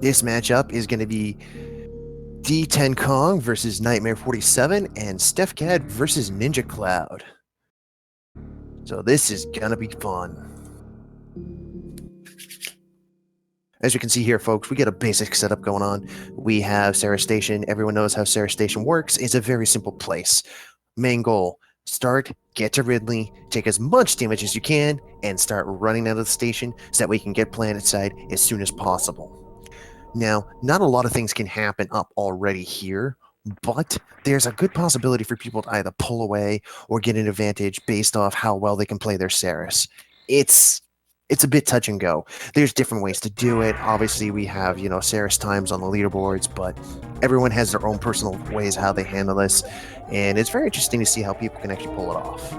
This matchup is going to be Di10kong versus Nightmare47 and Stefcad versus Ninja Cloud. So this is going to be fun. As you can see here, folks, we get a basic setup going on. We have Sarah Station. Everyone knows how Sarah Station works. It's a very simple place. Main goal, start, get to Ridley, take as much damage as you can, and start running out of the station so that we can get planetside as soon as possible. Now, not a lot of things can happen up already here, but there's a good possibility for people to either pull away or get an advantage based off how well they can play their Saris. It's a bit touch and go. There's different ways to do it. Obviously, we have, Saris times on the leaderboards, but everyone has their own personal ways how they handle this, and it's very interesting to see how people can actually pull it off.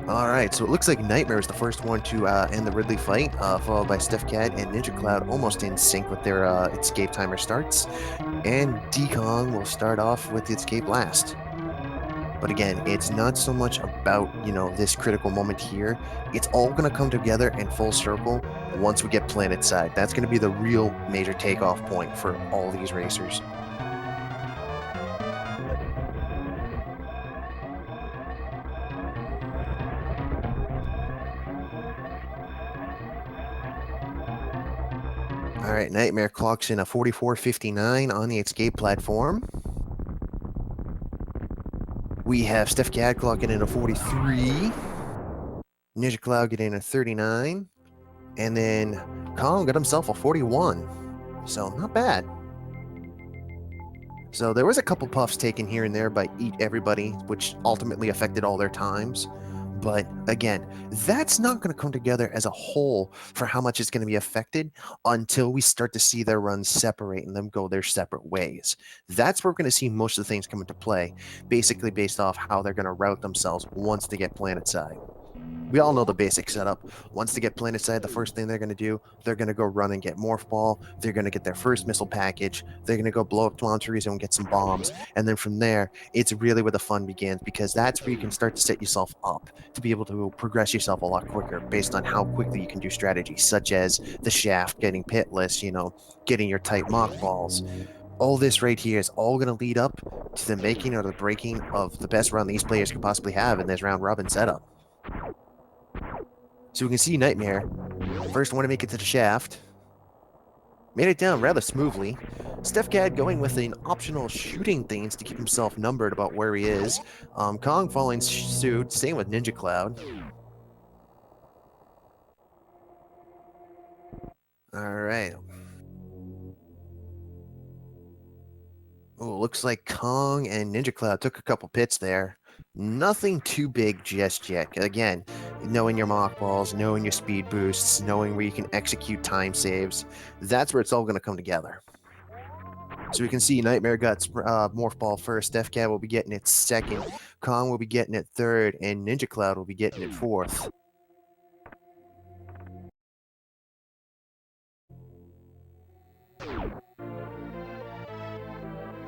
All right, so it looks like Nightmare is the first one to end the Ridley fight, followed by Stefcad and Ninja Cloud almost in sync with their escape timer starts. And Di10kong will start off with the escape last. But again, it's not so much about, this critical moment here. It's all going to come together in full circle once we get planetside. That's going to be the real major takeoff point for all these racers. All right, Nightmare clocks in a 44.59 on the escape platform. We have Stefcad clocking in a 43. Ninja Cloud getting a 39. And then Kong got himself a 41. So not bad. So there was a couple puffs taken here and there by everybody, which ultimately affected all their times. But again, that's not going to come together as a whole for how much it's going to be affected until we start to see their runs separate and them go their separate ways. That's where we're going to see most of the things come into play, basically based off how they're going to route themselves once they get planetside. We all know the basic setup. Once they get planetside, the first thing they're going to do, they're going to go run and get Morph Ball. They're going to get their first missile package. They're going to go blow up Twanteries and get some bombs. And then from there, it's really where the fun begins, because that's where you can start to set yourself up to be able to progress yourself a lot quicker based on how quickly you can do strategies, such as the shaft, getting pitless, getting your tight mock balls. All this right here is all going to lead up to the making or the breaking of the best run these players could possibly have in this round robin setup. So we can see Nightmare, first one to make it to the shaft. Made it down rather smoothly. Stefcad going with an optional shooting things to keep himself numbered about where he is. Kong following suit, same with Ninja Cloud. Alright. Oh, looks like Kong and Ninja Cloud took a couple pits there. Nothing too big just yet. Again, knowing your mock balls, knowing your speed boosts, knowing where you can execute time saves, that's where it's all going to come together. So we can see Nightmare got Morph Ball first, Stefcad will be getting it second, Kong will be getting it third, and Ninja Cloud will be getting it fourth.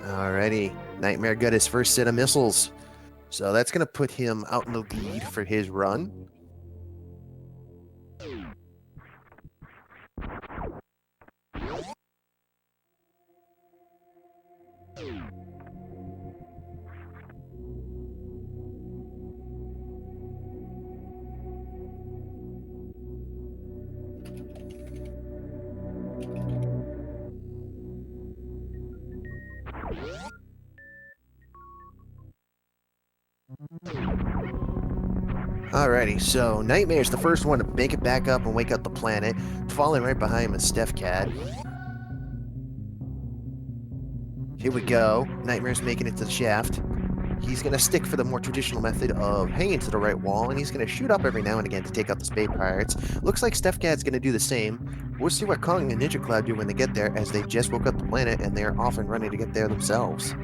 Alrighty, Nightmare got his first set of missiles. So that's going to put him out in the lead for his run. Alrighty, so Nightmare's the first one to make it back up and wake up the planet. Falling right behind him is Stefcad. Here we go. Nightmare's making it to the shaft. He's going to stick for the more traditional method of hanging to the right wall, and he's going to shoot up every now and again to take out the Spade Pirates. Looks like Stefcad's going to do the same. We'll see what Kong and Ninja Cloud do when they get there, as they just woke up the planet and they're off and running to get there themselves.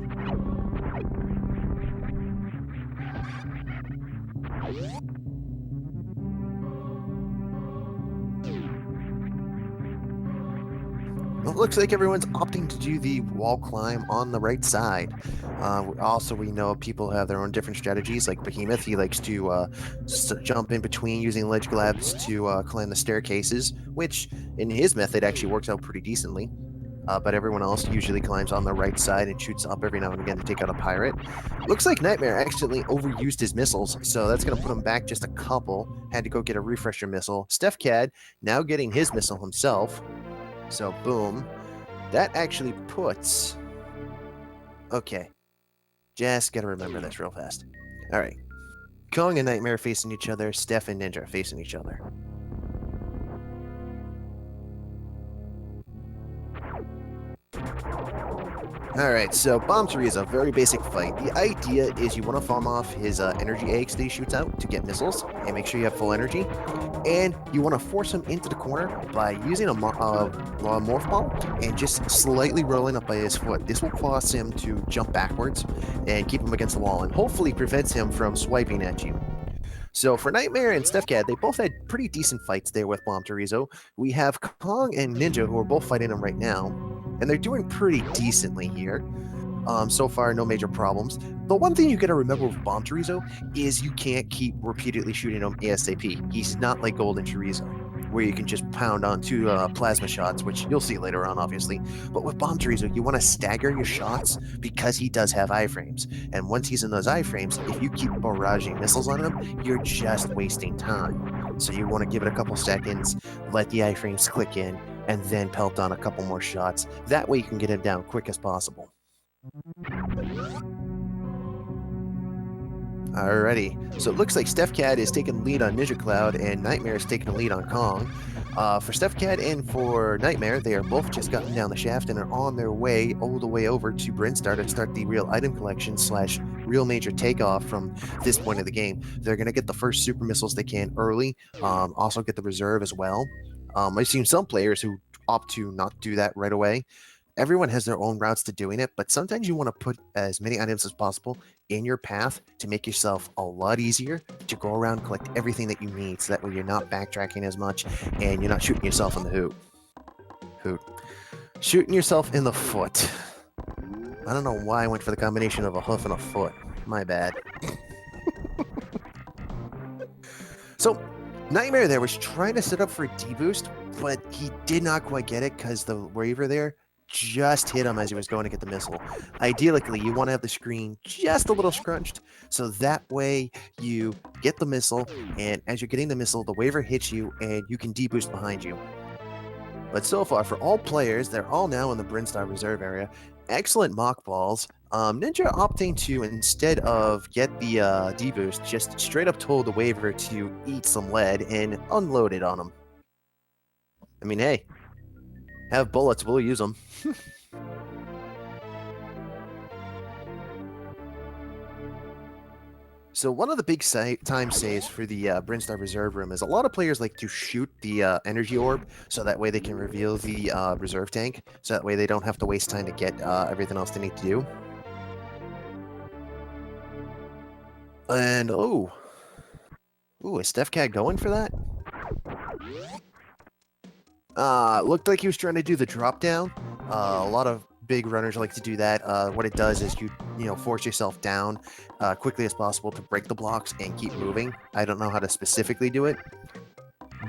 Well, looks like everyone's opting to do the wall climb on the right side. Also, we know people have their own different strategies. Like Behemoth, he likes to jump in between using ledge grabs to climb the staircases, which in his method actually works out pretty decently. But everyone else usually climbs on the right side and shoots up every now and again to take out a pirate. Looks like Nightmare accidentally overused his missiles, so that's going to put him back just a couple. Had to go get a refresher missile. Stefcad now getting his missile himself. So boom. That actually puts... Okay. Just gotta remember this real fast. Alright. Kong and Nightmare facing each other, Steph and Ninja facing each other. Alright, so Bomb Teresa, very basic fight. The idea is you want to farm off his energy eggs that he shoots out to get missiles, and make sure you have full energy. And you want to force him into the corner by using a morph ball and just slightly rolling up by his foot. This will cause him to jump backwards and keep him against the wall, and hopefully prevents him from swiping at you. So for Nightmare and Stefcad, they both had pretty decent fights there with Bomb Teresa. We have Kong and Ninja, who are both fighting him right now, and they're doing pretty decently here. So far, no major problems. The one thing you gotta remember with Bomb Teresa is you can't keep repeatedly shooting him ASAP. He's not like Golden Teresa, where you can just pound on two plasma shots, which you'll see later on, obviously. But with Bomb Teresa, you want to stagger your shots because he does have iframes. And once he's in those iframes, if you keep barraging missiles on him, you're just wasting time. So you want to give it a couple seconds, let the iframes click in, and then pelt on a couple more shots. That way you can get him down quick as possible. Alrighty, so it looks like Stefcad is taking the lead on Ninja Cloud and Nightmare is taking the lead on Kong. For Stefcad and for Nightmare, they are both just gotten down the shaft and are on their way all the way over to Brinstar to start the real item collection / real major takeoff from this point of the game. They're going to get the first super missiles they can early, also get the reserve as well. I've seen some players who opt to not do that right away. Everyone has their own routes to doing it, but sometimes you want to put as many items as possible in your path to make yourself a lot easier to go around and collect everything that you need, so that way you're not backtracking as much and you're not shooting yourself in the hoot. Shooting yourself in the foot. I don't know why I went for the combination of a hoof and a foot. My bad. So, Nightmare there was trying to set up for a D-boost, but he did not quite get it because the Waver there just hit him as he was going to get the missile. Ideally, you want to have the screen just a little scrunched, so that way you get the missile, and as you're getting the missile, the Waver hits you, and you can deboost behind you. But so far, for all players, they're all now in the Brinstar Reserve area. Excellent mock balls. Ninja opting to, instead of get the deboost, just straight up told the Waver to eat some lead and unload it on him. I mean, hey, have bullets, we'll use them. So one of the big time saves for the Brinstar Reserve Room is a lot of players like to shoot the energy orb, so that way they can reveal the reserve tank, so that way they don't have to waste time to get everything else they need to do. And, is Stefcad going for that? Looked like he was trying to do the drop down. A lot of big runners like to do that. What it does is you force yourself down quickly as possible to break the blocks and keep moving. I don't know how to specifically do it,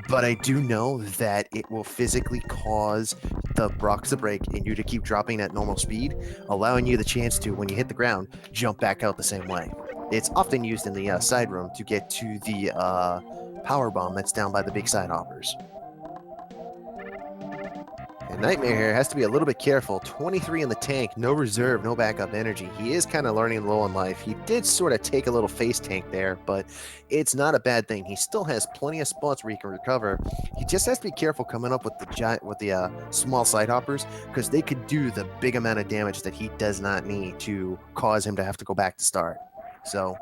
but I do know that it will physically cause the blocks to break and you to keep dropping at normal speed, allowing you the chance to, when you hit the ground, jump back out the same way. It's often used in the side room to get to the power bomb that's down by the big side hoppers. And Nightmare here has to be a little bit careful. 23 in the tank, no reserve, no backup energy. He is kind of learning low on life. He did sort of take a little face tank there, but it's not a bad thing. He still has plenty of spots where he can recover. He just has to be careful coming up with the small side hoppers, because they could do the big amount of damage that he does not need to cause him to have to go back to start. So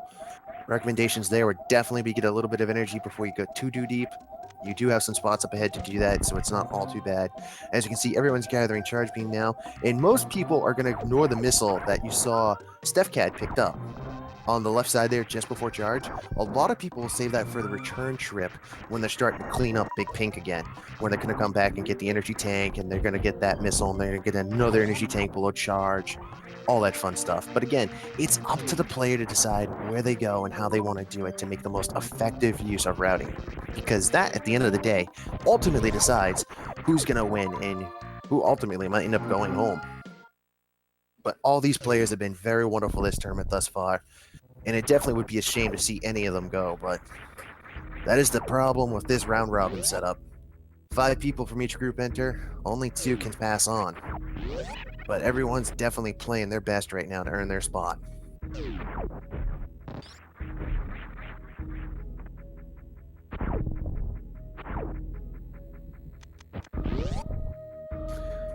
recommendations there would definitely be get a little bit of energy before you go too deep. You do have some spots up ahead to do that, so it's not all too bad. As you can see, everyone's gathering charge beam now, and most people are going to ignore the missile that you saw Stefcad picked up. on the left side there just before charge, a lot of people will save that for the return trip when they're starting to clean up Big Pink again, when they're going to come back and get the energy tank, and they're going to get that missile, and they're going to get another energy tank below charge, all that fun stuff. But again, it's up to the player to decide where they go and how they want to do it to make the most effective use of routing, because that, at the end of the day, ultimately decides who's going to win and who ultimately might end up going home. But all these players have been very wonderful this tournament thus far, and it definitely would be a shame to see any of them go, but that is the problem with this round robin setup. 5 people from each group enter, only 2 can pass on. But everyone's definitely playing their best right now to earn their spot.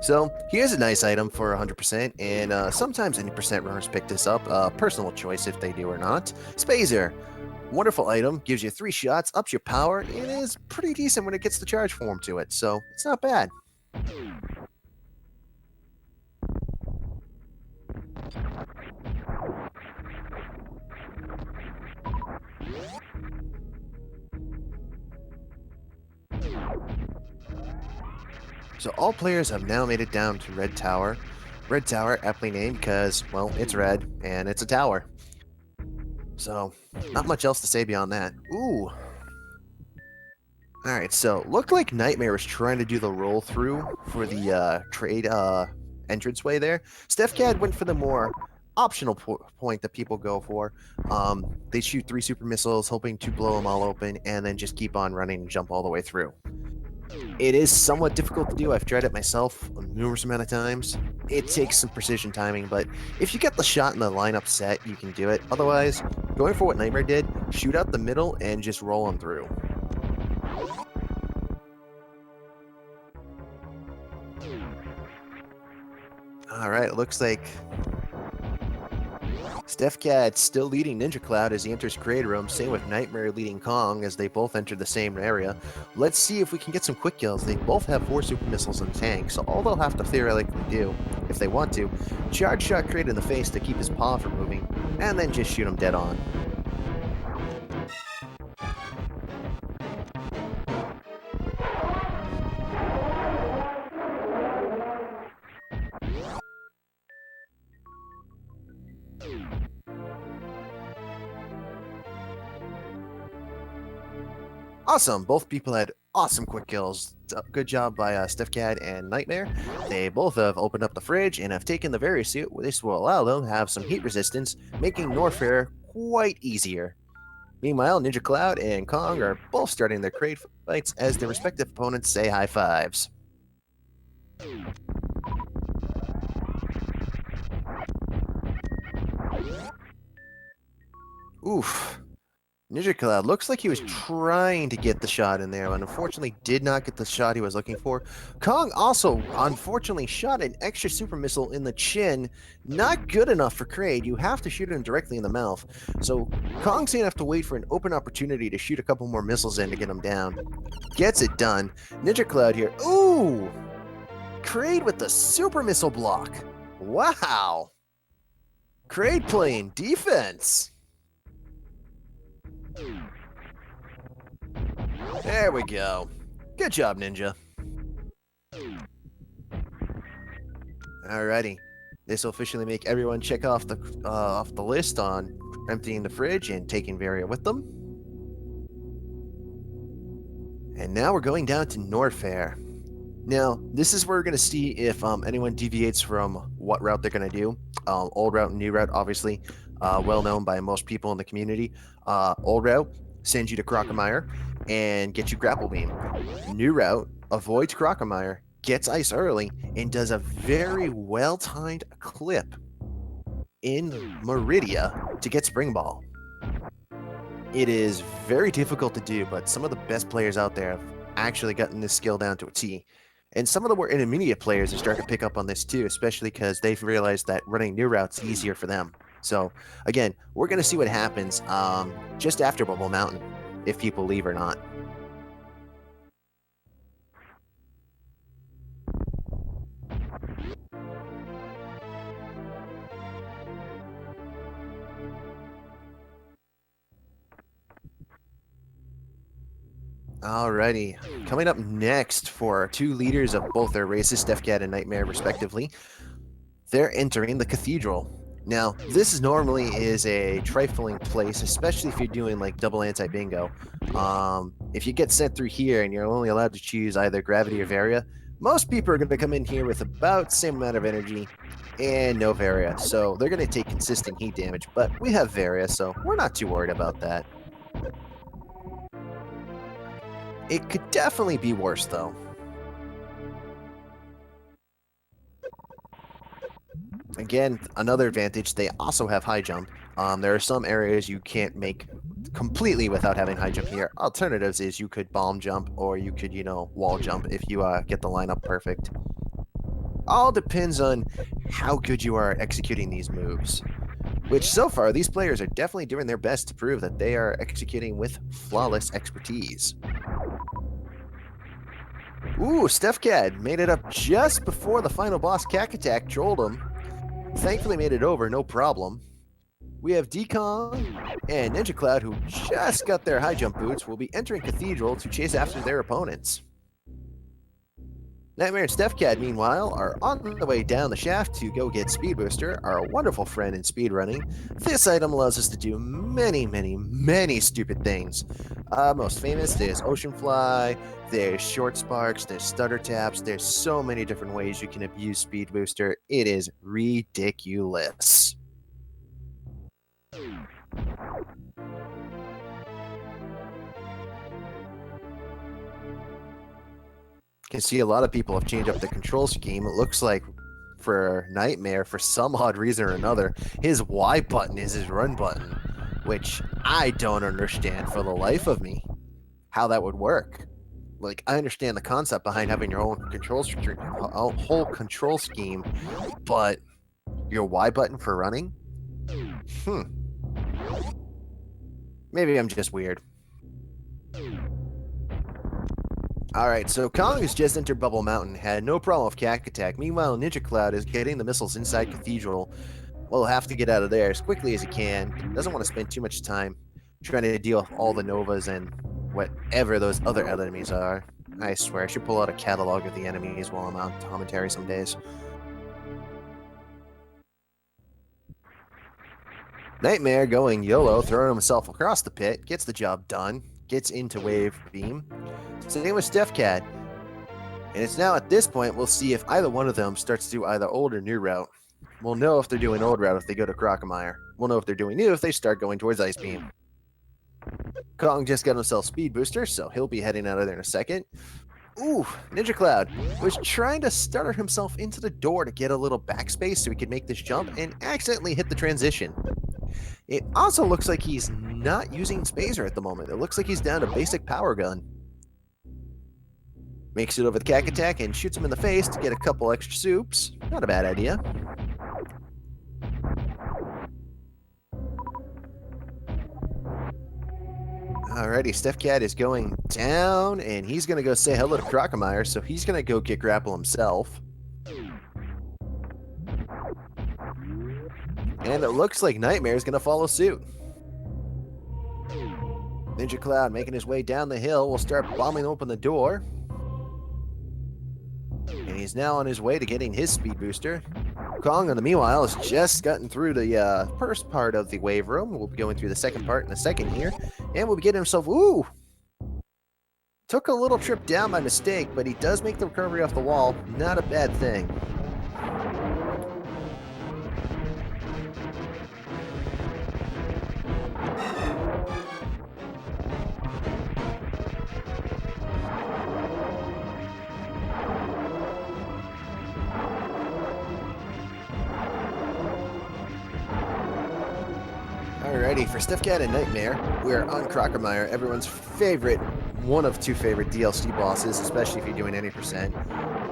So here's a nice item for 100%, and sometimes any percent runners pick this up. Personal choice if they do or not. Spazer. Wonderful item, gives you 3 shots, ups your power, and is pretty decent when it gets the charge form to it, so it's not bad. So all players have now made it down to Red Tower. Red Tower, aptly named because, well, it's red, and it's a tower. So, not much else to say beyond that. Ooh. Alright, so, looked like Nightmare was trying to do the roll-through for the trade entranceway there. Stefcad went for the more optional point that people go for. They shoot 3 super missiles, hoping to blow them all open, and then just keep on running and jump all the way through. It is somewhat difficult to do. I've tried it myself a numerous amount of times. It takes some precision timing, but if you get the shot and the lineup set, you can do it. Otherwise, going for what Nightmare did, shoot out the middle and just roll them through. Alright, it looks like Stefcad still leading Ninja Cloud as he enters Create Room, same with Nightmare leading Kong as they both enter the same area. Let's see if we can get some quick kills. They both have 4 super missiles in the tank, so all they'll have to theoretically do, if they want to, charge shot Create in the face to keep his paw from moving, and then just shoot him dead on. Awesome! Both people had awesome quick kills. Good job by Stefcad and Nightmare. They both have opened up the fridge and have taken the Very Suit. This will allow them to have some heat resistance, making Norfair quite easier. Meanwhile, Ninja Cloud and Kong are both starting their crate fights as their respective opponents say high fives. Oof. Ninja Cloud looks like he was trying to get the shot in there, but unfortunately did not get the shot he was looking for. Kong also, unfortunately, shot an extra super missile in the chin. Not good enough for Kraid. You have to shoot him directly in the mouth. So Kong's going to have to wait for an open opportunity to shoot a couple more missiles in to get him down. Gets it done. Ninja Cloud here. Ooh! Kraid with the super missile block. Wow! Kraid playing defense. There we go. Good job, Ninja. Alrighty. This will officially make everyone check off the list on emptying the fridge and taking Varia with them. And now we're going down to Norfair. Now, this is where we're going to see if anyone deviates from what route they're going to do. Old route and new route, obviously, well known by most people in the community. Old route sends you to Crocomire and gets you Grapple Beam. New route avoids Crocomire, gets Ice early, and does a very well-timed clip in Meridia to get Spring Ball. It is very difficult to do, but some of the best players out there have actually gotten this skill down to a T. And some of the more intermediate players are starting to pick up on this too, especially because they've realized that running new routes is easier for them. So, again, we're going to see what happens just after Bubble Mountain, if people leave or not. Alrighty, coming up next for two leaders of both their races, Stefcad and Nightmare, respectively, they're entering the cathedral. Now, this is normally is a trifling place, especially if you're doing like double anti-bingo. If you get sent through here and you're only allowed to choose either gravity or varia, most people are going to come in here with about the same amount of energy and no varia. So they're going to take consistent heat damage, but we have varia, so we're not too worried about that. It could definitely be worse, though. Again, another advantage, they also have high jump. There are some areas you can't make completely without having high jump here. Alternatives is you could bomb jump or you could, wall jump if you get the lineup perfect. All depends on how good you are at executing these moves. Which, so far, these players are definitely doing their best to prove that they are executing with flawless expertise. Ooh, Stefcad made it up just before the final boss Cack Attack trolled him. Thankfully made it over, no problem. We have Di10kong and Ninja Cloud, who just got their high jump boots, will be entering Cathedral to chase after their opponents. Nightmare and Stefcad, meanwhile, are on the way down the shaft to go get Speed Booster, our wonderful friend in speedrunning. This item allows us to do many, many, many stupid things. Most famous, there's Ocean Fly, there's Short Sparks, there's Stutter Taps, there's so many different ways you can abuse Speed Booster. It is ridiculous. Can see a lot of people have changed up the control scheme. It looks like for Nightmare, for some odd reason or another, his Y button is his run button, which I don't understand for the life of me how that would work. Like, I understand the concept behind having your own whole control scheme, but your Y button for running? Maybe I'm just weird. Alright, so Kong has just entered Bubble Mountain, had no problem with Cack Attack. Meanwhile, Ninja Cloud is getting the missiles inside Cathedral. Well, he'll have to get out of there as quickly as he can. Doesn't want to spend too much time trying to deal with all the Novas and whatever those other enemies are. I swear, I should pull out a catalog of the enemies while I'm on commentary some days. Nightmare going YOLO, throwing himself across the pit, gets the job done, gets into Wave Beam. Same with Stefcad. And it's now at this point, we'll see if either one of them starts to do either old or new route. We'll know if they're doing old route if they go to Crocomire. We'll know if they're doing new if they start going towards Ice Beam. Kong just got himself Speed Booster, so he'll be heading out of there in a second. Ooh, Ninja Cloud was trying to stutter himself into the door to get a little backspace so he could make this jump and accidentally hit the transition. It also looks like he's not using Spazer at the moment. It looks like he's down to basic power gun. Makes it over the Cack Attack and shoots him in the face to get a couple extra soups. Not a bad idea. Alrighty, Stefcad is going down, and he's going to go say hello to Crocomire, so he's going to go get grapple himself. And it looks like Nightmare is going to follow suit. Ninja Cloud making his way down the hill will start bombing open the door. And he's now on his way to getting his Speed Booster. Kong, in the meanwhile, has just gotten through the first part of the wave room. We'll be going through the second part in a second here. And we'll be getting himself... Ooh! Took a little trip down by mistake, but he does make the recovery off the wall. Not a bad thing. Alrighty, for Stefcad and Nightmare, we're on Crocomire, everyone's favorite, one of two favorite DLC bosses, especially if you're doing any percent.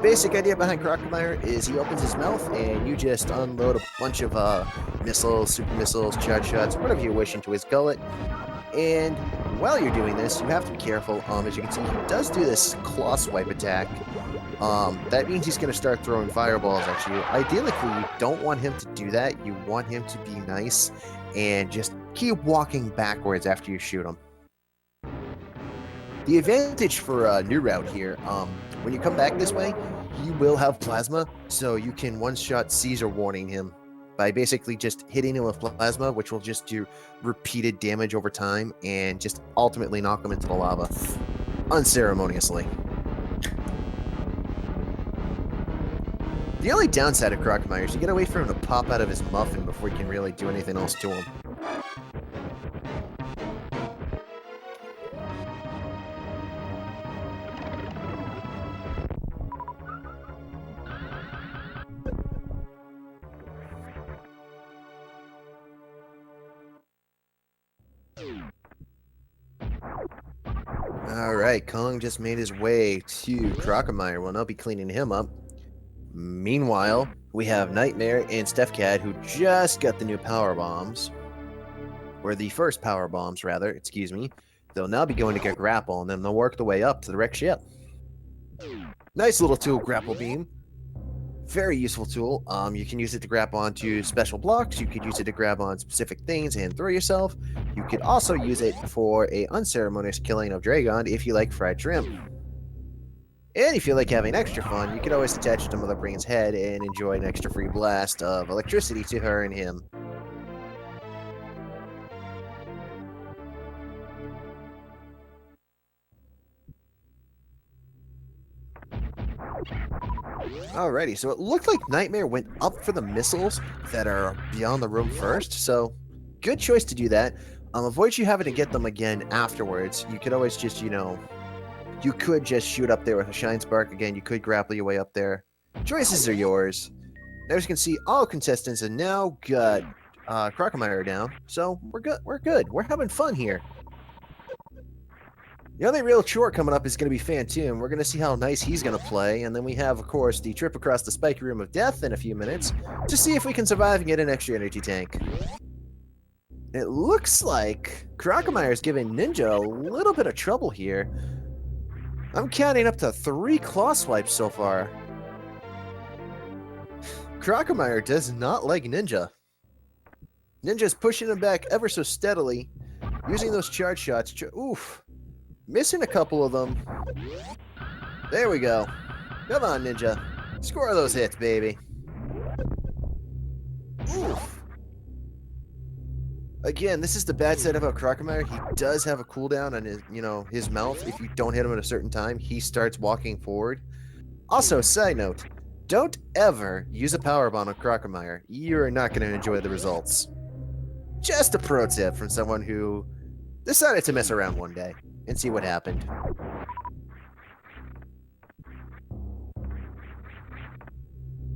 Basic idea behind Crocomire is he opens his mouth and you just unload a bunch of missiles, super missiles, charge shots, whatever you wish into his gullet. And while you're doing this, you have to be careful. As you can see, he does do this claw swipe attack. That means he's going to start throwing fireballs at you. Ideally, you don't want him to do that. You want him to be nice and just keep walking backwards after you shoot him. The advantage for New Route here, when you come back this way, he will have plasma, so you can one-shot Caesar warning him by basically just hitting him with plasma, which will just do repeated damage over time and just ultimately knock him into the lava unceremoniously. The only downside of Crocomire is you gotta wait for him to pop out of his muffin before you can really do anything else to him. Alright, Kong just made his way to Crocomire. We'll now be cleaning him up. Meanwhile, we have Nightmare and Stefcad who just got the new power bombs. Or the first power bombs, rather, excuse me. They'll now be going to get grapple, and then they'll work their way up to the wrecked ship. Nice little tool, grapple beam. Very useful tool. You can use it to grab onto special blocks. You could use it to grab on specific things and throw yourself. You could also use it for a unceremonious killing of Dragon if you like fried shrimp. And if you like having extra fun, you can always attach it to Mother Brain's head and enjoy an extra free blast of electricity to her and him. Alrighty, so it looked like Nightmare went up for the missiles that are beyond the room first, so good choice to do that. Avoid you having to get them again afterwards. You could always just, you could just shoot up there with a Shine Spark again. You could grapple your way up there. Choices are yours. As you can see, all contestants have now got Crocomire down, so we're good. We're good. We're having fun here. The only real chore coming up is going to be Phantom. We're going to see how nice he's going to play, and then we have, of course, the trip across the spiky room of death in a few minutes to see if we can survive and get an extra energy tank. It looks like Crocomire is giving Ninja a little bit of trouble here. I'm counting up to 3 claw swipes so far. Crocomire does not like Ninja. Ninja's pushing him back ever so steadily, using those charge shots. Oof. Missing a couple of them. There we go. Come on, Ninja. Score those hits, baby. Oof. Again, this is the bad side about Crocomire. He does have a cooldown on his, his mouth. If you don't hit him at a certain time, he starts walking forward. Also, side note, don't ever use a power bomb on Crocomire. You're not going to enjoy the results. Just a pro tip from someone who decided to mess around one day and see what happened.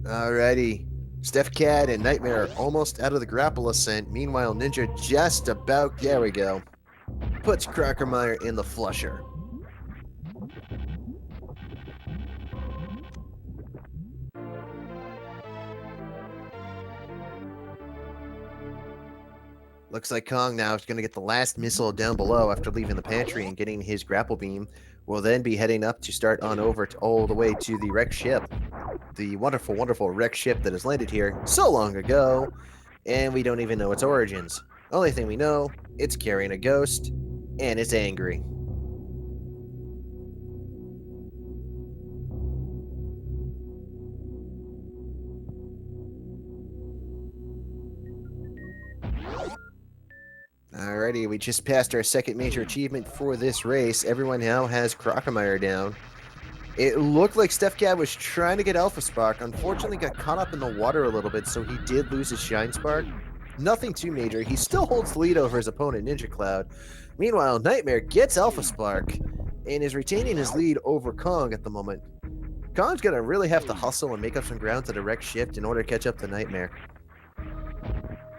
Alrighty. Stefcad and Nightmare are almost out of the grapple ascent. Meanwhile, Ninja just about, there we go, puts Crocomire in the flusher. Looks like Kong now is going to get the last missile down below after leaving the pantry and getting his grapple beam. Will then be heading up to start on over to all the way to the wrecked ship. The wonderful, wonderful wrecked ship that has landed here so long ago, and we don't even know its origins. Only thing we know, it's carrying a ghost, and it's angry. Alrighty, we just passed our second major achievement for this race. Everyone now has Crocomire down. It looked like Stefcad was trying to get Alpha Spark. Unfortunately, got caught up in the water a little bit, so he did lose his Shine Spark. Nothing too major. He still holds the lead over his opponent, Ninja Cloud. Meanwhile, Nightmare gets Alpha Spark and is retaining his lead over Kong at the moment. Kong's going to really have to hustle and make up some ground to the wrecked ship in order to catch up to Nightmare.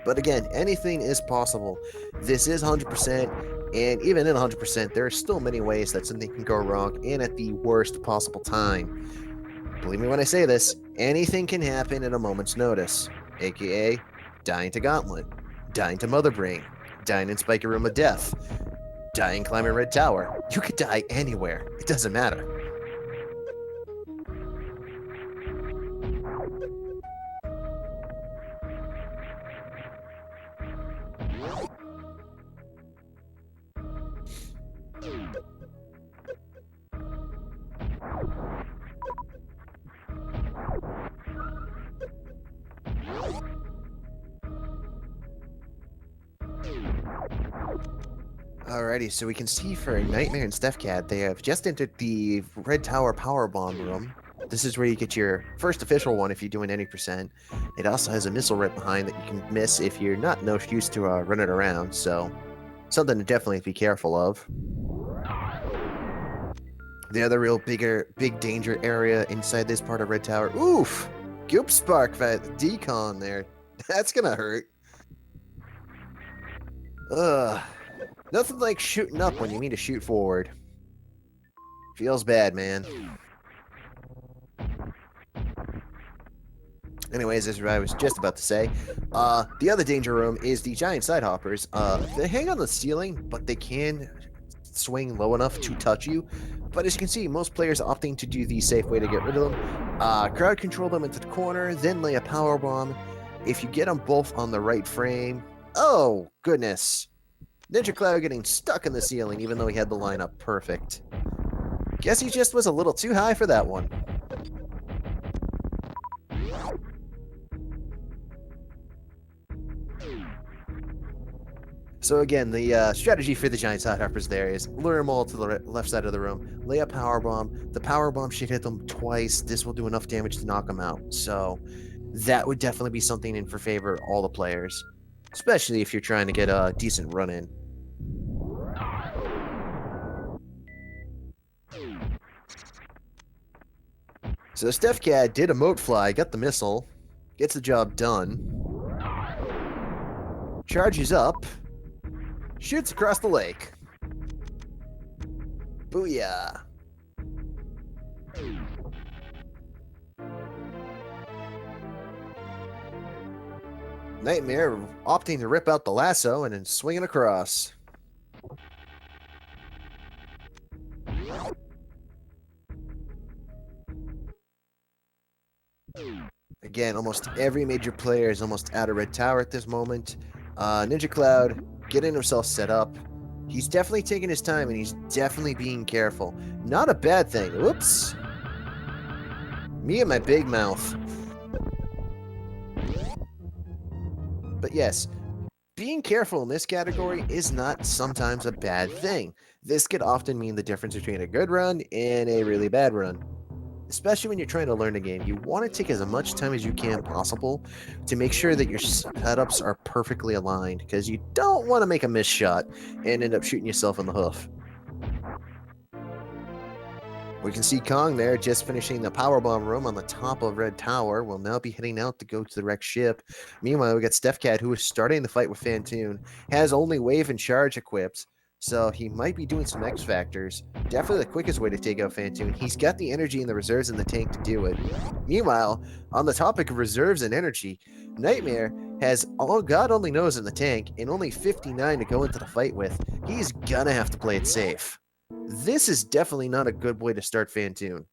But again, anything is possible. This is 100%, and even in 100%, there are still many ways that something can go wrong, and at the worst possible time. Believe me when I say this, anything can happen at a moment's notice, aka dying to Gauntlet, dying to Mother Brain, dying in Spiky Room of Death, dying climbing Red Tower. You could die anywhere. It doesn't matter. Alrighty, so we can see for Nightmare and Stefcad, they have just entered the Red Tower Power Bomb room. This is where you get your first official one if you're doing any percent. It also has a missile right behind that you can miss if you're not used to running around, so something to definitely be careful of. The other real big danger area inside this part of Red Tower. Oof! Goop Spark by Di10kong there. That's gonna hurt. Ugh. Nothing like shooting up when you mean to shoot forward. Feels bad, man. Anyways, as I was just about to say, the other danger room is the giant side hoppers. They hang on the ceiling, but they can swing low enough to touch you. But as you can see, most players opting to do the safe way to get rid of them. Crowd control them into the corner, then lay a power bomb. If you get them both on the right frame, oh goodness. Ninja Cloud getting stuck in the ceiling even though he had the lineup perfect. Guess he just was a little too high for that one. So again, the strategy for the giant side hoppers there is lure them all to the left side of the room, lay a power bomb. The power bomb should hit them twice. This will do enough damage to knock them out. So that would definitely be something in for favor of all the players, especially if you're trying to get a decent run in. So Stefcad did a moat fly, got the missile, gets the job done, charges up, shoots across the lake. Booyah. Nightmare opting to rip out the lasso and then swinging across. Again, almost every major player is almost out of Red Tower at this moment. Ninja Cloud getting himself set up. He's definitely taking his time and he's definitely being careful. Not a bad thing. Whoops. Me and my big mouth. But yes, being careful in this category is not sometimes a bad thing. This could often mean the difference between a good run and a really bad run. Especially when you're trying to learn a game, you want to take as much time as you can possible to make sure that your setups are perfectly aligned, because you don't want to make a miss shot and end up shooting yourself in the hoof. We can see Kong there just finishing the powerbomb room on the top of Red Tower. Will now be heading out to go to the wrecked ship. Meanwhile, we got Stefcad, who is starting the fight with Fantoon, has only wave and charge equipped, so he might be doing some X Factors. Definitely the quickest way to take out Fantoon. He's got the energy and the reserves in the tank to do it. Meanwhile, on the topic of reserves and energy, Nightmare has all God only knows in the tank and only 59 to go into the fight with. He's gonna have to play it safe. This is definitely not a good way to start Fantoon.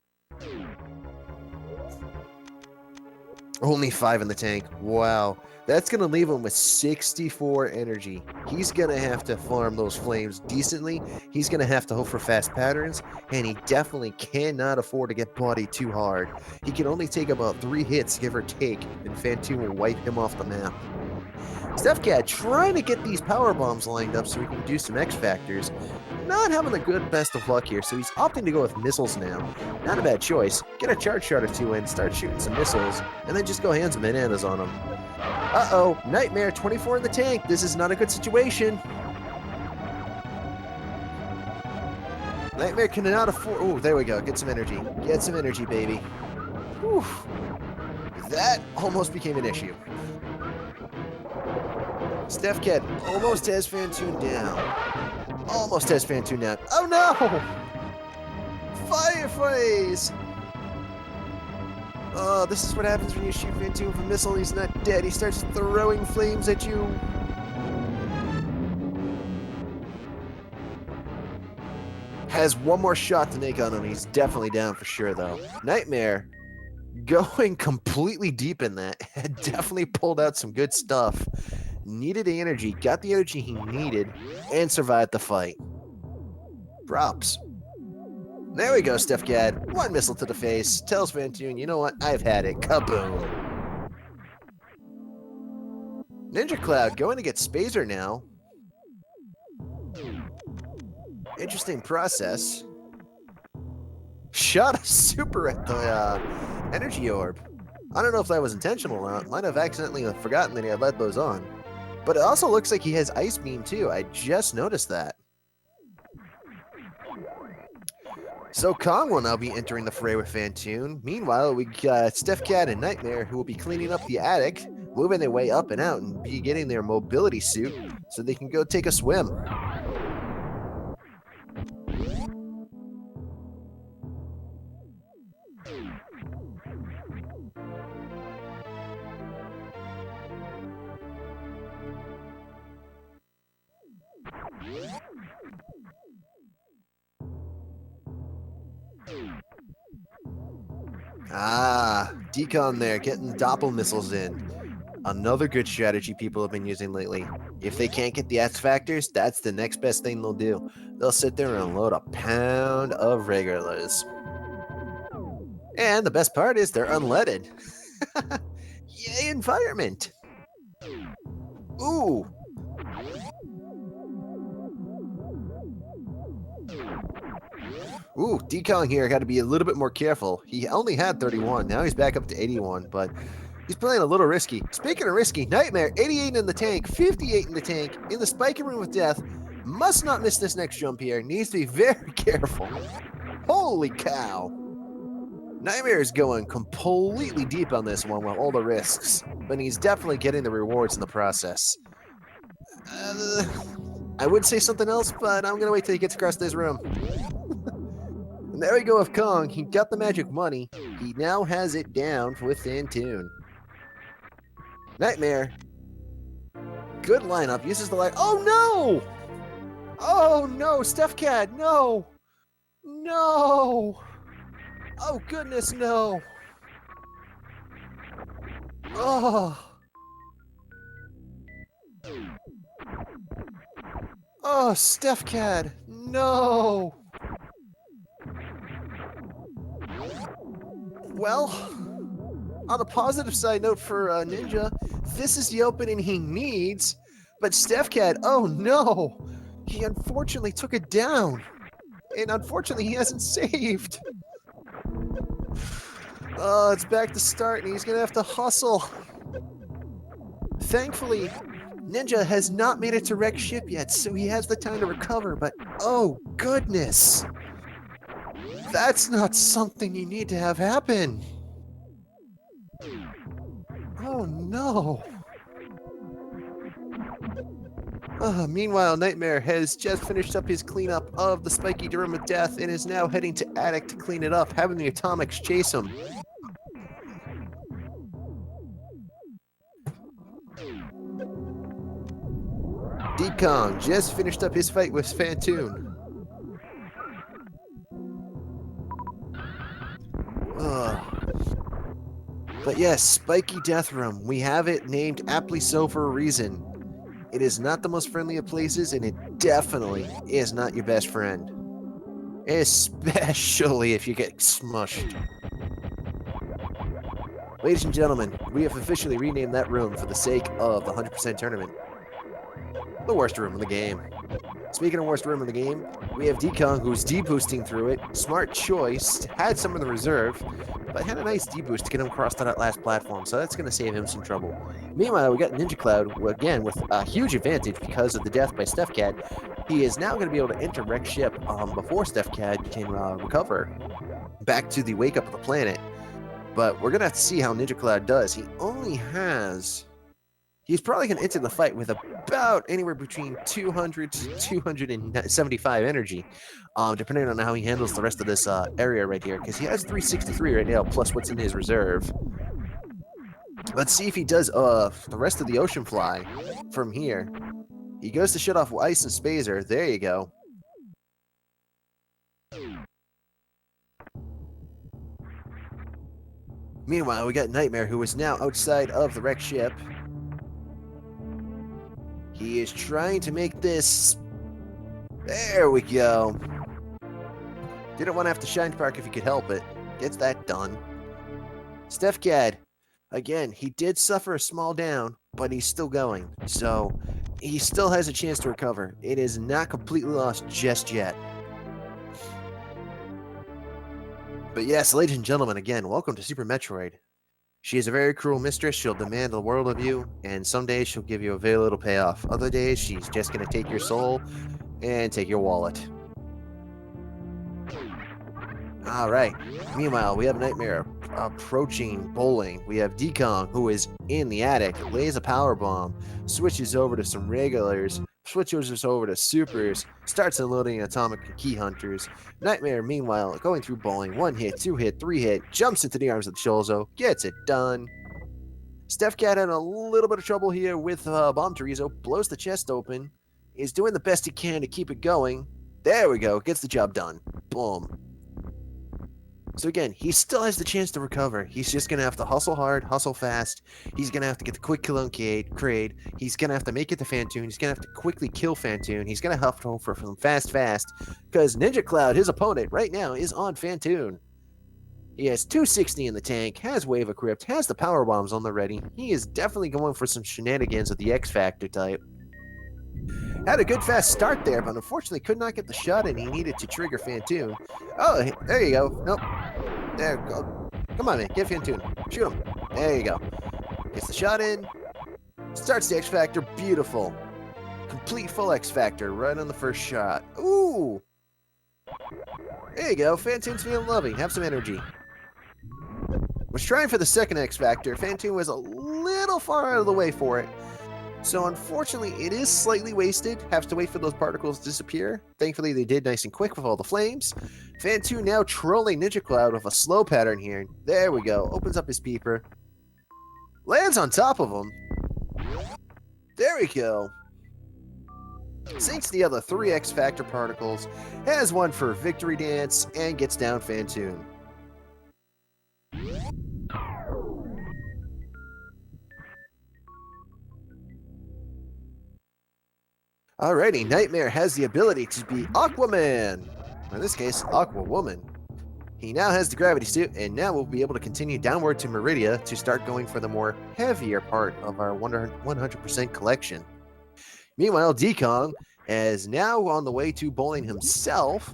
Only 5 in the tank. Wow. That's going to leave him with 64 energy. He's going to have to farm those flames decently. He's going to have to hope for fast patterns, and he definitely cannot afford to get bodied too hard. He can only take about 3 hits, give or take, and Fantoon will wipe him off the map. Stefcad trying to get these power bombs lined up so he can do some X Factors. Not having the good best of luck here, so he's opting to go with missiles now. Not a bad choice. Get a charge shot or 2 in, start shooting some missiles, and then just go hands and bananas on them. Uh-oh, Nightmare, 24 in the tank. This is not a good situation. Nightmare cannot afford... Oh, there we go. Get some energy. Get some energy, baby. Whew. That almost became an issue. Stefcad almost has Fantoon down. Almost has Fantoon down. Oh no! Fireface! Oh, this is what happens when you shoot Fantoon with a missile. He's not dead. He starts throwing flames at you. Has one more shot to make on him. He's definitely down for sure, though. Nightmare going completely deep in that. Had definitely pulled out some good stuff. Needed the energy, got the energy he needed, and survived the fight. Props. There we go, Stefcad. 1 missile to the face. Tells Fantoon, you know what? I've had it. Kaboom. Ninja Cloud going to get Spazer now. Interesting process. Shot a super at the energy orb. I don't know if that was intentional or not. Might have accidentally forgotten that he had led those on. But it also looks like he has Ice Beam too. I just noticed that. So Kong will now be entering the fray with Fantoon. Meanwhile, we got Stefcad and Nightmare who will be cleaning up the attic, moving their way up and out, and be getting their mobility suit so they can go take a swim. Di10kong there, getting the Doppel missiles in. Another good strategy people have been using lately. If they can't get the X Factors, that's the next best thing they'll do. They'll sit there and load a pound of regulars. And the best part is they're unleaded. Yay, environment! Ooh! Ooh, Di10kong here got to be a little bit more careful. He only had 31. Now he's back up to 81, but he's playing a little risky. Speaking of risky, Nightmare, 88 in the tank, 58 in the tank, in the spiking room with death. Must not miss this next jump here. Needs to be very careful. Holy cow. Nightmare is going completely deep on this one with all the risks, but he's definitely getting the rewards in the process. I would say something else, but I'm going to wait till he gets across this room. And there we go with Kong. He got the magic money. He now has it down with Fantoon. Nightmare. Good lineup. Uses the light. Oh no! Oh no, Stefcad, no! No! Oh goodness, no! Oh! Oh, Stefcad, no! Well, on a positive side note for Ninja, this is the opening he needs, but Stefcad, oh no! He unfortunately took it down, and unfortunately he hasn't saved. Oh, it's back to start, and he's gonna have to hustle. Thankfully, Ninja has not made it to wreck ship yet, so he has the time to recover, but oh goodness! That's not something you need to have happen. Oh no. Meanwhile, Nightmare has just finished up his cleanup of the spiky room of death and is now heading to Attic to clean it up, having the Atomics chase him. Di10kong just finished up his fight with Fantoon. But yes, Spiky Death Room. We have it named aptly so for a reason. It is not the most friendly of places, and it definitely is not your best friend. Especially if you get smushed. Ladies and gentlemen, we have officially renamed that room for the sake of the 100% tournament. The worst room in the game. Speaking of worst room in the game, we have Di10kong who's D-boosting through it. Smart choice. Had some in the reserve, but had a nice D-boost to get him across to that last platform, so that's going to save him some trouble. Meanwhile, we got Ninja Cloud, who, again, with a huge advantage because of the death by Stefcad. He is now going to be able to enter wreck ship before Stefcad can recover back to the wake up of the planet. But we're going to have to see how Ninja Cloud does. He only has... He's probably going to enter the fight with about anywhere between 200 to 275 energy, depending on how he handles the rest of this area right here, because he has 363 right now, plus what's in his reserve. Let's see if he does the rest of the Ocean Fly from here. He goes to shut off Ice and Spazer. There you go. Meanwhile, we got Nightmare, who is now outside of the wrecked ship. He is trying to make this... There we go. Didn't want to have to Shine Spark if he could help it. Gets that done. Stefcad, again, he did suffer a small down, but he's still going. So, he still has a chance to recover. It is not completely lost just yet. But yes, ladies and gentlemen, again, welcome to Super Metroid. She is a very cruel mistress. She'll demand the world of you, and some days she'll give you a very little payoff. Other days, she's just going to take your soul and take your wallet. All right. Meanwhile, we have Nightmare approaching bowling. We have Di10kong, who is in the attic, lays a power bomb, switches over to some regulars, switches over to supers, starts unloading atomic key hunters. Nightmare, meanwhile, going through bowling, 1 hit, 2 hit, 3 hit, jumps into the arms of the Chozo, gets it done. Stefcad had a little bit of trouble here with Bomb Chorizo, blows the chest open, is doing the best he can to keep it going. There we go, gets the job done. Boom. So again, he still has the chance to recover. He's just going to have to hustle hard, hustle fast. He's going to have to get the quick kill on Kraid. He's going to have to make it to Phantoon. He's going to have to quickly kill Phantoon. He's going to have to hope for some fast, because Ninja Cloud, his opponent right now, is on Phantoon. He has 260 in the tank, has Wave equipped, has the power bombs on the ready. He is definitely going for some shenanigans of the X Factor type. Had a good fast start there, but unfortunately could not get the shot in he needed to trigger Phantoon. Oh, there you go. Nope. There, go. Come on, man. Get Phantoon. Shoot him. There you go. Gets the shot in. Starts the X Factor. Beautiful. Complete full X Factor right on the first shot. Ooh. There you go. Phantoon's feeling loving. Have some energy. Was trying for the second X Factor. Phantoon was a little far out of the way for it. So unfortunately, it is slightly wasted. Have to wait for those particles to disappear. Thankfully, they did nice and quick with all the flames. Phantoon now trolling Ninja Cloud with a slow pattern here. There we go. Opens up his peeper. Lands on top of him. There we go. Sinks the other 3 X Factor particles. Has one for Victory Dance and gets down Phantoon. Alrighty, Nightmare has the ability to be Aquaman. In this case, Aqua Woman. He now has the gravity suit, and now we'll be able to continue downward to Meridia to start going for the more heavier part of our 100% collection. Meanwhile, Di10kong is now on the way to bowling himself.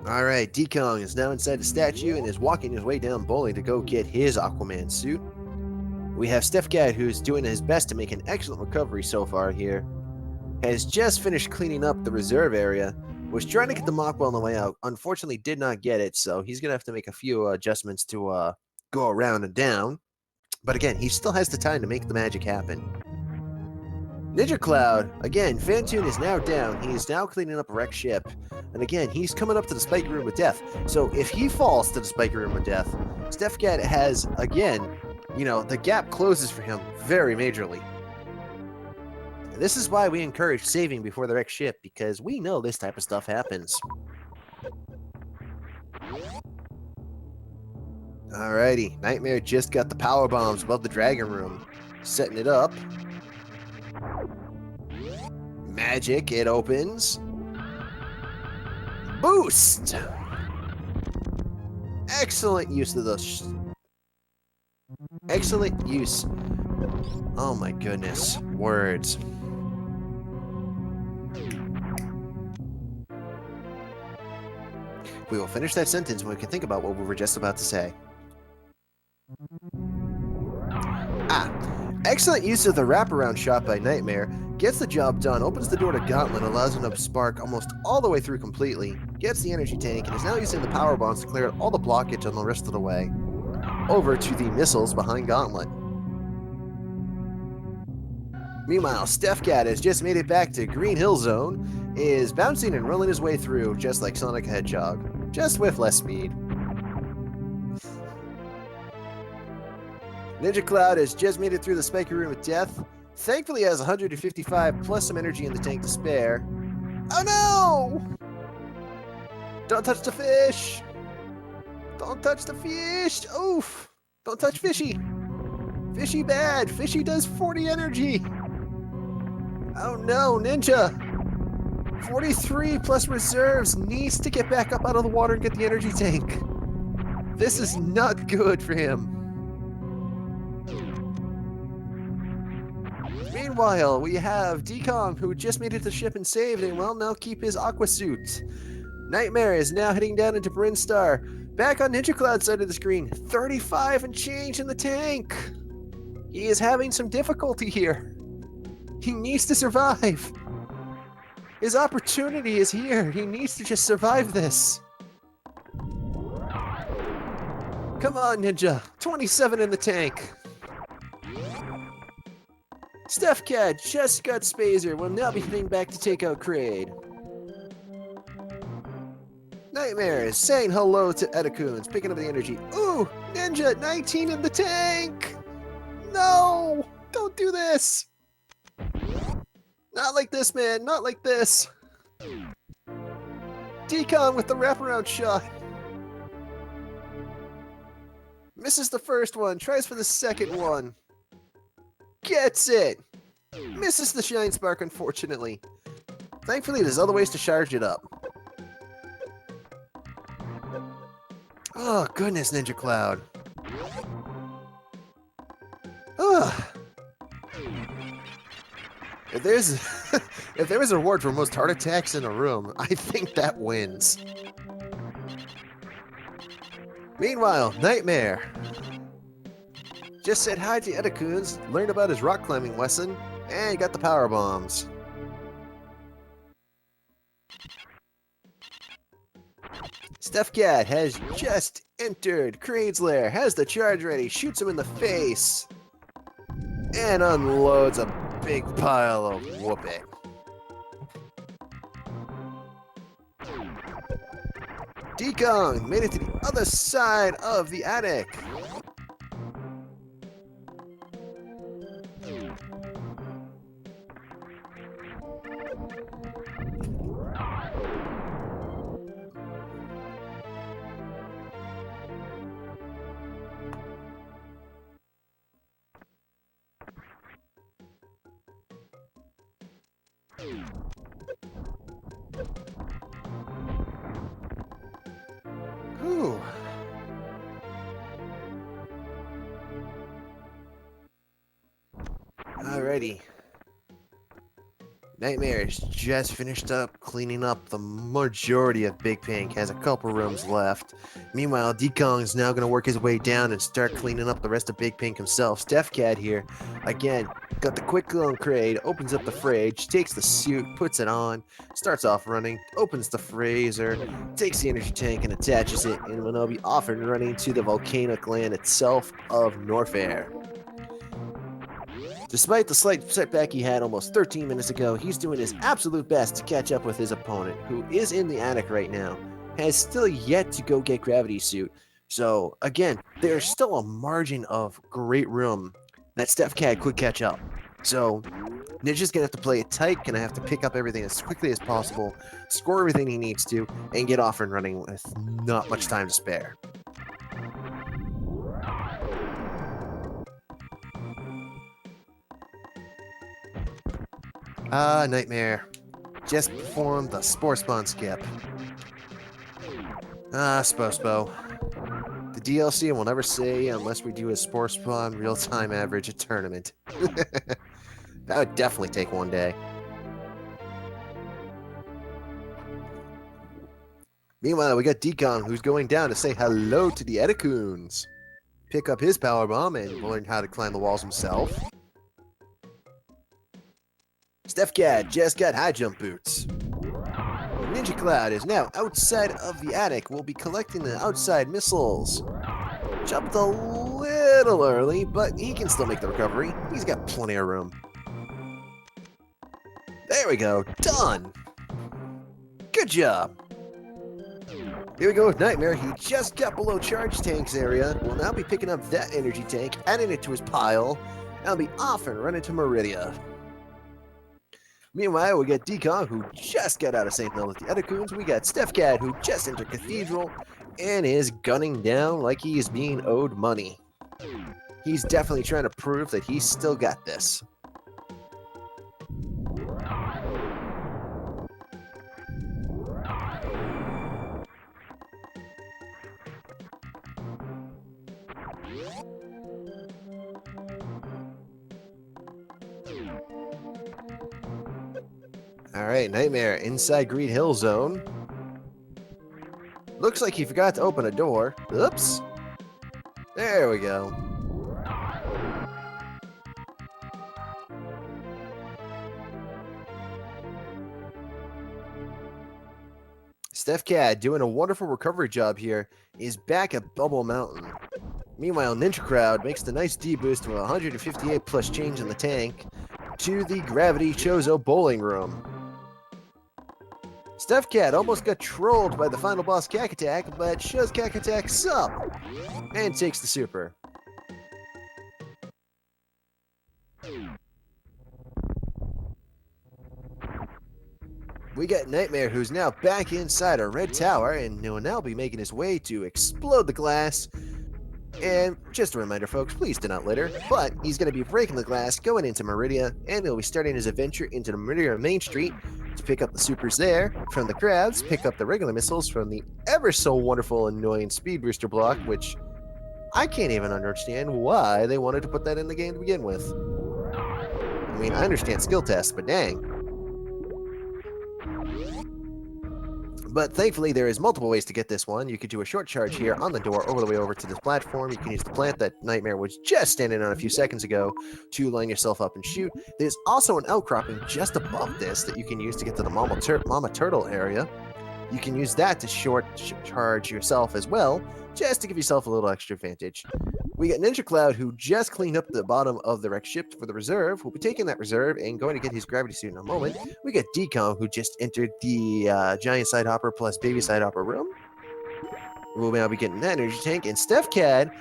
Alright, Di10kong is now inside the statue and is walking his way down bowling to go get his Aquaman suit. We have Stefcad, who's doing his best to make an excellent recovery so far here. Has just finished cleaning up the reserve area. Was trying to get the Mach Well on the way out. Unfortunately did not get it, so he's going to have to make a few adjustments to go around and down. But again, he still has the time to make the magic happen. Ninja Cloud, again, Phantoon is now down. He is now cleaning up a wrecked ship. And again, he's coming up to the Spike Room of Death. So if he falls to the Spike Room of Death, Stefcad has, again, the gap closes for him very majorly. And this is why we encourage saving before the wrecked ship, because we know this type of stuff happens. Alrighty, Nightmare just got the power bombs above the Dragon Room. Setting it up. Magic, it opens. Boost! Excellent use of those. Excellent use. Oh my goodness. Words. We will finish that sentence when we can think about what we were just about to say. Excellent use of the wraparound shot by Nightmare. Gets the job done, opens the door to Gauntlet, allows him to spark almost all the way through completely, gets the energy tank, and is now using the power bombs to clear out all the blockage on the rest of the way. Over to the missiles behind Gauntlet. Meanwhile, Stefcad has just made it back to Green Hill Zone, is bouncing and rolling his way through just like Sonic the Hedgehog, just with less speed. Ninja Cloud has just made it through the Spiky Room of Death. Thankfully, has 155 plus some energy in the tank to spare. Oh no! Don't touch the fish! Don't touch the fish! Oof! Don't touch Fishy! Fishy bad! Fishy does 40 energy! Oh no, Ninja! 43 plus reserves needs to get back up out of the water and get the energy tank. This is not good for him. Meanwhile, we have Di10kong, who just made it to the ship and saved and will now keep his aqua suit. Nightmare is now heading down into Brinstar. Back on Ninja Cloud's side of the screen, 35 and change in the tank. He is having some difficulty here. He needs to survive. His opportunity is here. He needs to just survive this. Come on, Ninja. 27 in the tank. Stefcad just got Spazer. Will now be heading back to take out Kraid. Nightmare is saying hello to Edacoons, picking up the energy. Ooh, Ninja, 19 in the tank! No! Don't do this! Not like this, man, not like this! Di10kong with the wraparound shot. Misses the first one, tries for the second one. Gets it! Misses the Shine Spark, unfortunately. Thankfully, there's other ways to charge it up. Oh, goodness, Ninja Cloud. Ugh. If there was a reward for most heart attacks in a room, I think that wins. Meanwhile, Nightmare just said hi to Edacoons, learned about his rock climbing lesson, and got the power bombs. Stefcad has just entered Kraid's lair, has the charge ready, shoots him in the face, and unloads a big pile of whooping. Di10kong made it to the other side of the attic. Whew. Alrighty. Nightmare's just finished up cleaning up the majority of Big Pink, has a couple rooms left. Meanwhile, Di10kong is now going to work his way down and start cleaning up the rest of Big Pink himself. Stefcad here, again, got the quick glowing Kraid, opens up the fridge, takes the suit, puts it on, starts off running, opens the freezer, takes the energy tank and attaches it, and will now be off and running to the volcanic land itself of Norfair. Despite the slight setback he had almost 13 minutes ago, he's doing his absolute best to catch up with his opponent, who is in the attic right now, has still yet to go get Gravity Suit. So, again, there's still a margin of great room that Stefcad could catch up. So, Ninja's gonna have to play it tight, gonna have to pick up everything as quickly as possible, score everything he needs to, and get off and running with not much time to spare. Nightmare. Just performed the Spore Spawn skip. Spo. The DLC will never say unless we do a Spore Spawn real-time average at tournament. That would definitely take one day. Meanwhile, we got Di10kong, who's going down to say hello to the Edacoons. Pick up his power bomb and learn how to climb the walls himself. Stefcad just got high jump boots. Ninja Cloud is now outside of the attic. We'll be collecting the outside missiles. Jumped a little early, but he can still make the recovery. He's got plenty of room. There we go. Done. Good job. Here we go with Nightmare. He just got below charge tanks area. We'll now be picking up that energy tank, adding it to his pile, and I'll be off and running to Meridia. Meanwhile, we got Di10kong, who just got out of St. Noel with the Edacoons. We got Stefcad, who just entered Cathedral and is gunning down like he is being owed money. He's definitely trying to prove that he's still got this. Alright, Nightmare inside Green Hill Zone. Looks like he forgot to open a door. Oops. There we go. Stefcad, doing a wonderful recovery job here, is back at Bubble Mountain. Meanwhile, Ninja Crowd makes the nice D-boost to 158 plus change in the tank to the Gravity Chozo Bowling Room. Stefcad almost got trolled by the final boss Cack Attack, but shows Cack Attack sup and takes the super. We got Nightmare, who's now back inside a red tower and will now be making his way to explode the glass. And just a reminder, folks, please do not litter. But he's going to be breaking the glass, going into Meridia, and he'll be starting his adventure into the Meridia Main Street to pick up the supers there from the crabs, pick up the regular missiles from the ever so wonderful, annoying speed booster block, which I can't even understand why they wanted to put that in the game to begin with. I mean, I understand skill tests, but dang. But thankfully, there is multiple ways to get this one. You could do a short charge here on the door all the way over to this platform. You can use the plant that Nightmare was just standing on a few seconds ago to line yourself up and shoot. There's also an outcropping just above this that you can use to get to the Mama Turtle area. You can use that to short charge yourself as well, just to give yourself a little extra advantage. We got Ninja Cloud, who just cleaned up the bottom of the wreck ship for the reserve. We'll be taking that reserve and going to get his gravity suit in a moment. We got Di10kong, who just entered the giant side hopper plus baby side hopper room. We'll now be getting that energy tank. And Stefcad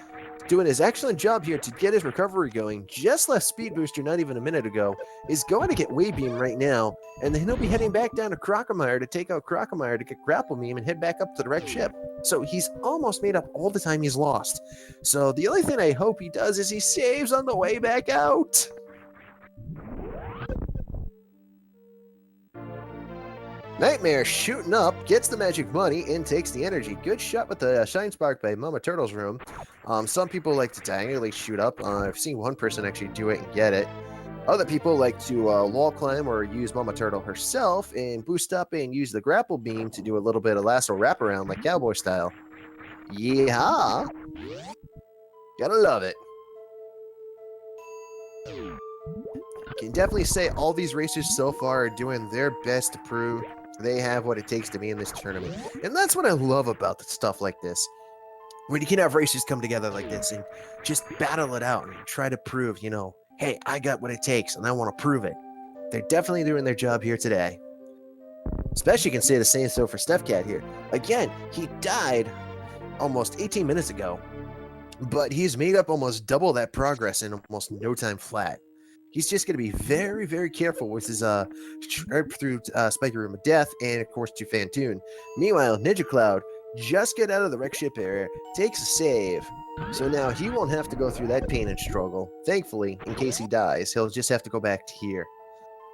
doing his excellent job here to get his recovery going. Just left Speed Booster not even a minute ago. Is going to get Wave Beam right now. And then he'll be heading back down to Crocomire to take out Crocomire to get Grapple Beam and head back up to the wreck ship. So he's almost made up all the time he's lost. So the only thing I hope he does is he saves on the way back out. Nightmare shooting up, gets the magic money, and takes the energy. Good shot with the Shine Spark by Mama Turtle's room. Some people like to diagonally shoot up. I've seen one person actually do it and get it. Other people like to wall climb or use Mama Turtle herself and boost up and use the grapple beam to do a little bit of lasso wraparound like cowboy style. Yeah, gotta love it. Can definitely say all these racers so far are doing their best to prove they have what it takes to be in this tournament. And that's what I love about stuff like this. When you can have racers come together like this and just battle it out and try to prove, hey, I got what it takes and I want to prove it. They're definitely doing their job here today. Especially you can say the same so for Stefcad here. Again, he died almost 18 minutes ago, but he's made up almost double that progress in almost no time flat. He's just going to be very, very careful with his trip through Spiky Room of Death and, of course, to Fantoon. Meanwhile, Ninja Cloud just get out of the wreck ship area, takes a save. So now he won't have to go through that pain and struggle. Thankfully, in case he dies, he'll just have to go back to here.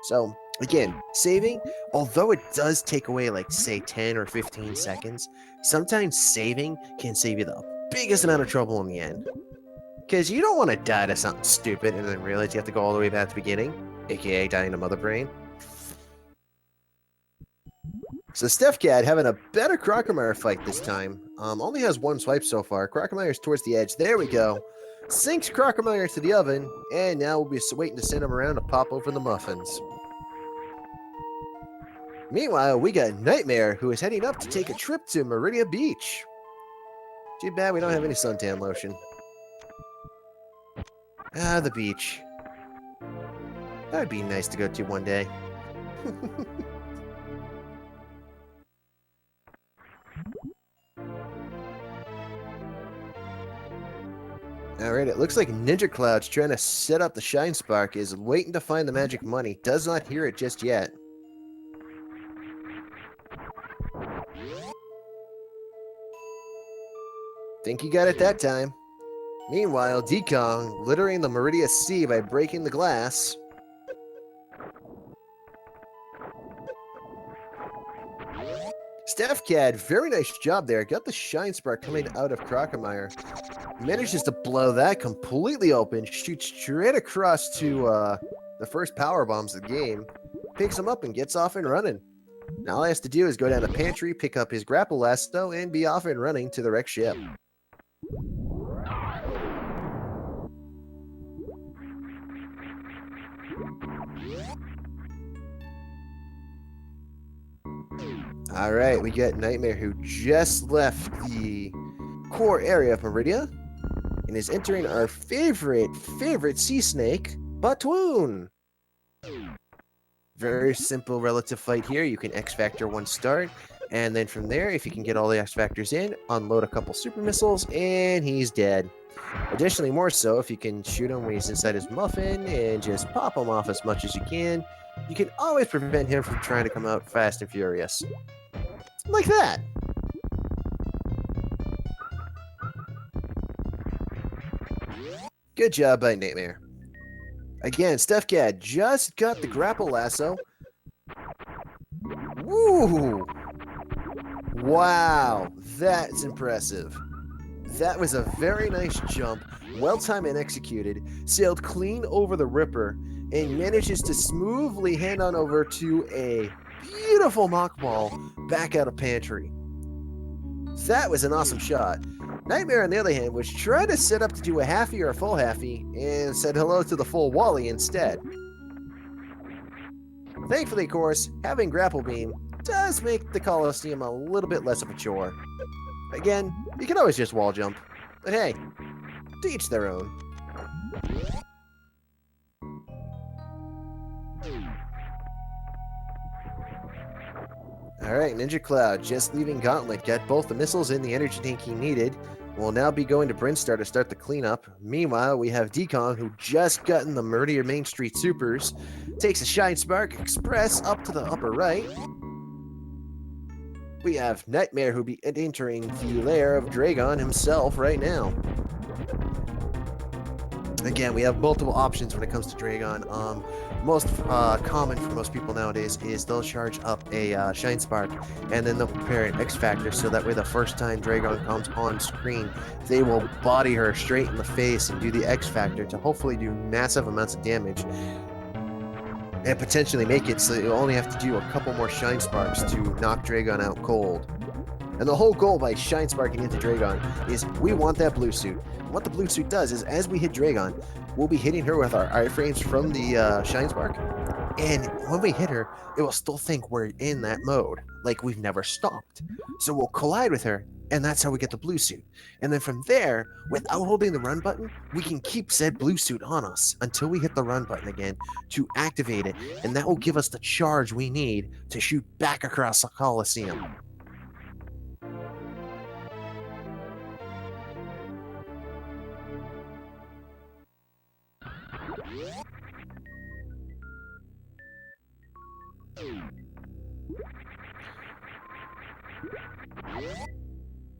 So, again, saving, although it does take away, like, say, 10 or 15 seconds, sometimes saving can save you the biggest amount of trouble in the end. Because you don't want to die to something stupid and then realize you have to go all the way back to the beginning, aka dying to Mother Brain. So Stefcad having a better Crocomire fight this time. Only has one swipe so far. Crocomire's towards the edge. There we go. Sinks Crocomire to the oven, and now we'll be waiting to send him around to pop open the muffins. Meanwhile, we got Nightmare, who is heading up to take a trip to Meridia Beach. Too bad we don't have any suntan lotion. Ah, the beach. That'd be nice to go to one day. Alrighty, Alright, it looks like Ninja Cloud's trying to set up the Shine Spark, is waiting to find the magic money. Does not hear it just yet. Think he got it that time. Meanwhile, Di10kong littering the Meridia Sea by breaking the glass. Stefcad, very nice job there. Got the Shine Spark coming out of Crocomire. Manages to blow that completely open. Shoots straight across to the first power bombs of the game. Picks him up and gets off and running. Now all he has to do is go down the pantry, pick up his grapple lasso, and be off and running to the wrecked ship. Alright, we got Nightmare, who just left the core area of Meridia and is entering our favorite sea snake, Batwoon. Very simple relative fight here. You can X Factor one start, and then from there, if you can get all the X Factors in, unload a couple super missiles, and he's dead. Additionally, more so, if you can shoot him when he's inside his muffin and just pop him off as much as you can always prevent him from trying to come out fast and furious. Like that. Good job by Nightmare. Again, Stefcad just got the grapple lasso. Woo! Wow, that's impressive. That was a very nice jump, well timed and executed, sailed clean over the Ripper, and manages to smoothly hand on over to a beautiful mock ball back out of pantry. That was an awesome shot. Nightmare, on the other hand, was trying to set up to do a halfie or a full halfie and said hello to the full Wally instead. Thankfully, of course, having Grapple Beam does make the Coliseum a little bit less of a chore. Again, you can always just wall jump, but hey, to each their own. Alright, Ninja Cloud, just leaving Gauntlet, got both the missiles and the energy tank he needed. We'll now be going to Brinstar to start the cleanup. Meanwhile, we have Di10kong, who just gotten the Meridia Main Street Supers, takes a Shine Spark Express up to the upper right. We have Nightmare, who be entering the lair of Dragon himself right now. Again, we have multiple options when it comes to Dragon. Most common for most people nowadays is they'll charge up a Shine Spark, and then they'll prepare an X Factor, so that way the first time Dragon comes on screen, they will body her straight in the face and do the X Factor to hopefully do massive amounts of damage and potentially make it so that you only have to do a couple more Shine Sparks to knock Dragon out cold. And the whole goal by Shine Sparking into Dragon is we want that blue suit. And what the blue suit does is as we hit Dragon, we'll be hitting her with our iframes from the Shine Spark. And when we hit her, it will still think we're in that mode, like we've never stopped. So we'll collide with her, and that's how we get the blue suit. And then from there, without holding the run button, we can keep said blue suit on us until we hit the run button again to activate it, and that will give us the charge we need to shoot back across the Coliseum.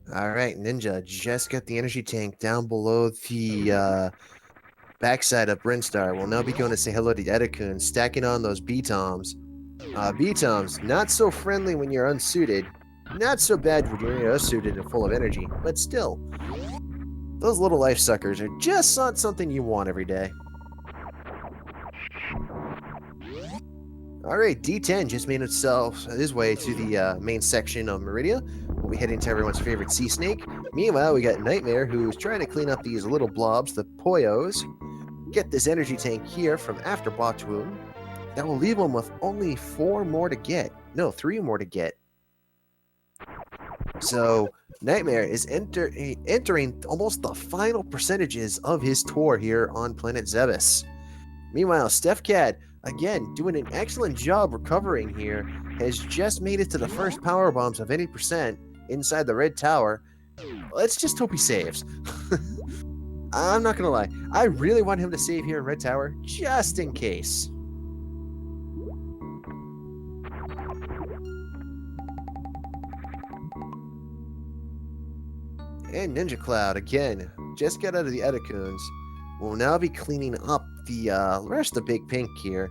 Alright, Ninja just got the energy tank down below the backside of Brinstar. We'll now be going to say hello to Di10kong, stacking on those B-Toms. B-Toms, not so friendly when you're unsuited, not so bad when you're suited and full of energy, but still, those little life suckers are just not something you want every day. Alright, D10 just made his way to the main section of Meridia. We'll be heading to everyone's favorite sea snake. Meanwhile, we got Nightmare, who's trying to clean up these little blobs, the Poyos. Get this energy tank here from after Batwoon. That will leave him with only 4 more to get. No, 3 more to get. So, Nightmare is entering almost the final percentages of his tour here on planet Zebes. Meanwhile, Stefcad, again, doing an excellent job recovering here, has just made it to the first power bombs of any percent inside the red tower. Let's just hope he saves. I'm not gonna lie. I really want him to save here in Red Tower, just in case. And Ninja Cloud, again, just got out of the Edacoons. Will now be cleaning up the rest of the Big Pink here.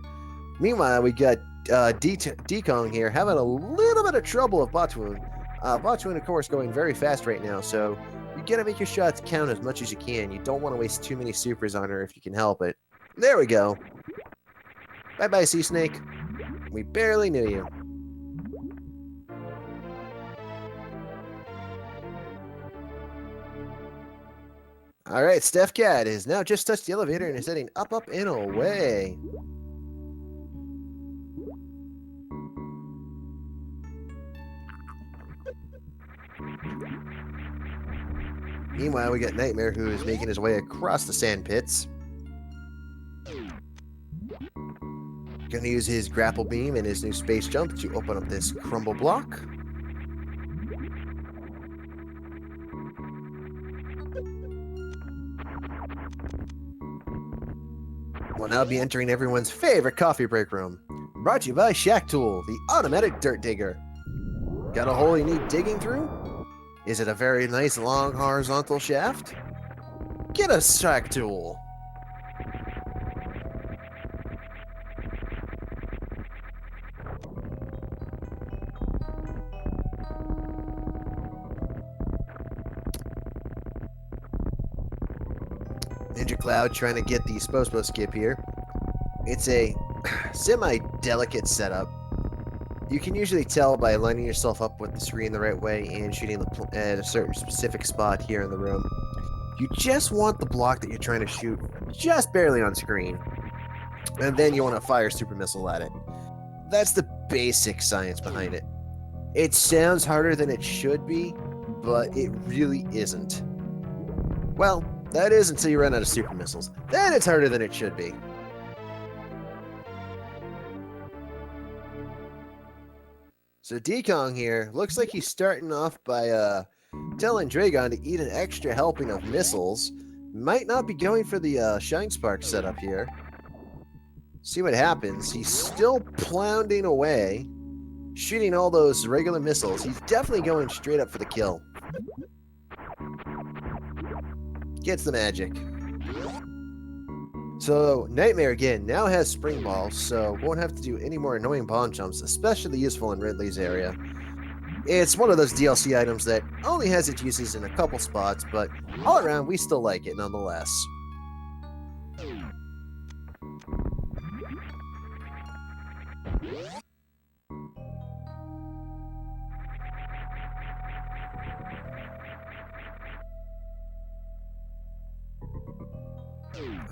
Meanwhile, we got Di10kong here having a little bit of trouble with Botwoon. Botwoon, of course, going very fast right now, so you gotta make your shots count as much as you can. You don't want to waste too many supers on her if you can help it. There we go. Bye-bye, Sea Snake. We barely knew you. Alright, Stefcad has now just touched the elevator and is heading up, up, and away. Meanwhile, we got Nightmare, who is making his way across the sand pits. Gonna use his grapple beam and his new space jump to open up this crumble block. We'll now be entering everyone's favorite coffee break room. Brought to you by Shack Tool, the automatic dirt digger. Got a hole you need digging through? Is it a very nice long horizontal shaft? Get a Shack Tool. Ninja Cloud trying to get the Spospo skip here. It's a semi-delicate setup. You can usually tell by lining yourself up with the screen the right way and shooting at a certain specific spot here in the room. You just want the block that you're trying to shoot just barely on screen. And then you want to fire super missile at it. That's the basic science behind it. It sounds harder than it should be, but it really isn't. Well, that is until you run out of super missiles. Then it's harder than it should be. So Di10kong here, looks like he's starting off by telling Dragon to eat an extra helping of missiles. Might not be going for the Shine Spark setup here. See what happens. He's still pounding away, shooting all those regular missiles. He's definitely going straight up for the kill. Gets the magic. So Nightmare again now has spring balls, so won't have to do any more annoying bomb jumps, especially useful in Ridley's area. It's one of those DLC items that only has its uses in a couple spots, but all around we still like it nonetheless.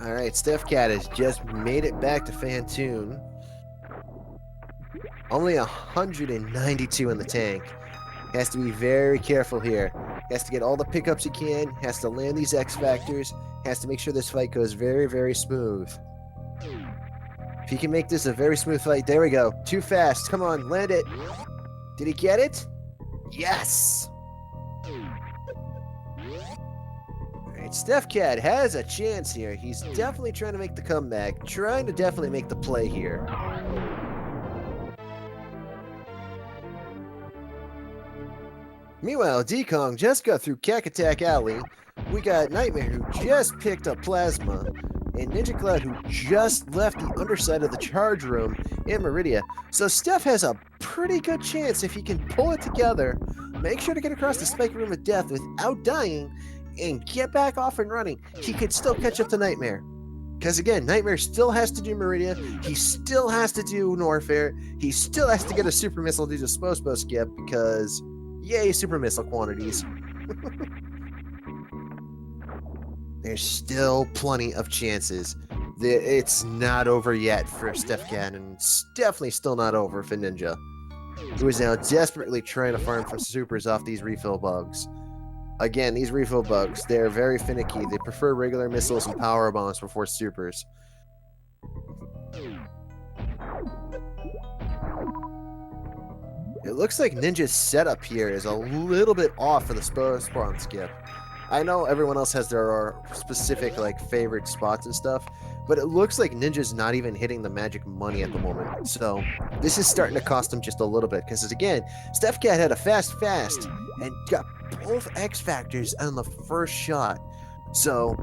Alright, Stefcad has just made it back to Fantoon. Only 192 in the tank. Has to be very careful here. Has to get all the pickups he can. Has to land these X Factors. Has to make sure this fight goes very, very smooth. If he can make this a very smooth fight, there we go. Too fast. Come on, land it. Did he get it? Yes! Alright, Stefcad has a chance here. He's definitely trying to make the comeback. Trying to definitely make the play here. Meanwhile, Di10kong just got through Cack-Attack Alley. We got Nightmare, who just picked up Plasma, and Ninja Cloud, who just left the underside of the charge room in Meridia. So Steph has a pretty good chance if he can pull it together, make sure to get across the Spike Room of Death without dying, and get back off and running. He could still catch up to Nightmare. Because again, Nightmare still has to do Meridia, he still has to do Norfair, he still has to get a super missile to do the Spospo skip, because yay, super missile quantities. There's still plenty of chances. It's not over yet for Stefcad, and it's definitely still not over for Ninja, who is now desperately trying to farm for supers off these refill bugs. Again, these refill bugs, they're very finicky. They prefer regular missiles and power bombs before supers. It looks like Ninja's setup here is a little bit off for the spawn skip. I know everyone else has their specific like favorite spots and stuff, but it looks like Ninja's not even hitting the magic money at the moment. So this is starting to cost him just a little bit because again, Stefcad had a fast and got both X factors on the first shot. So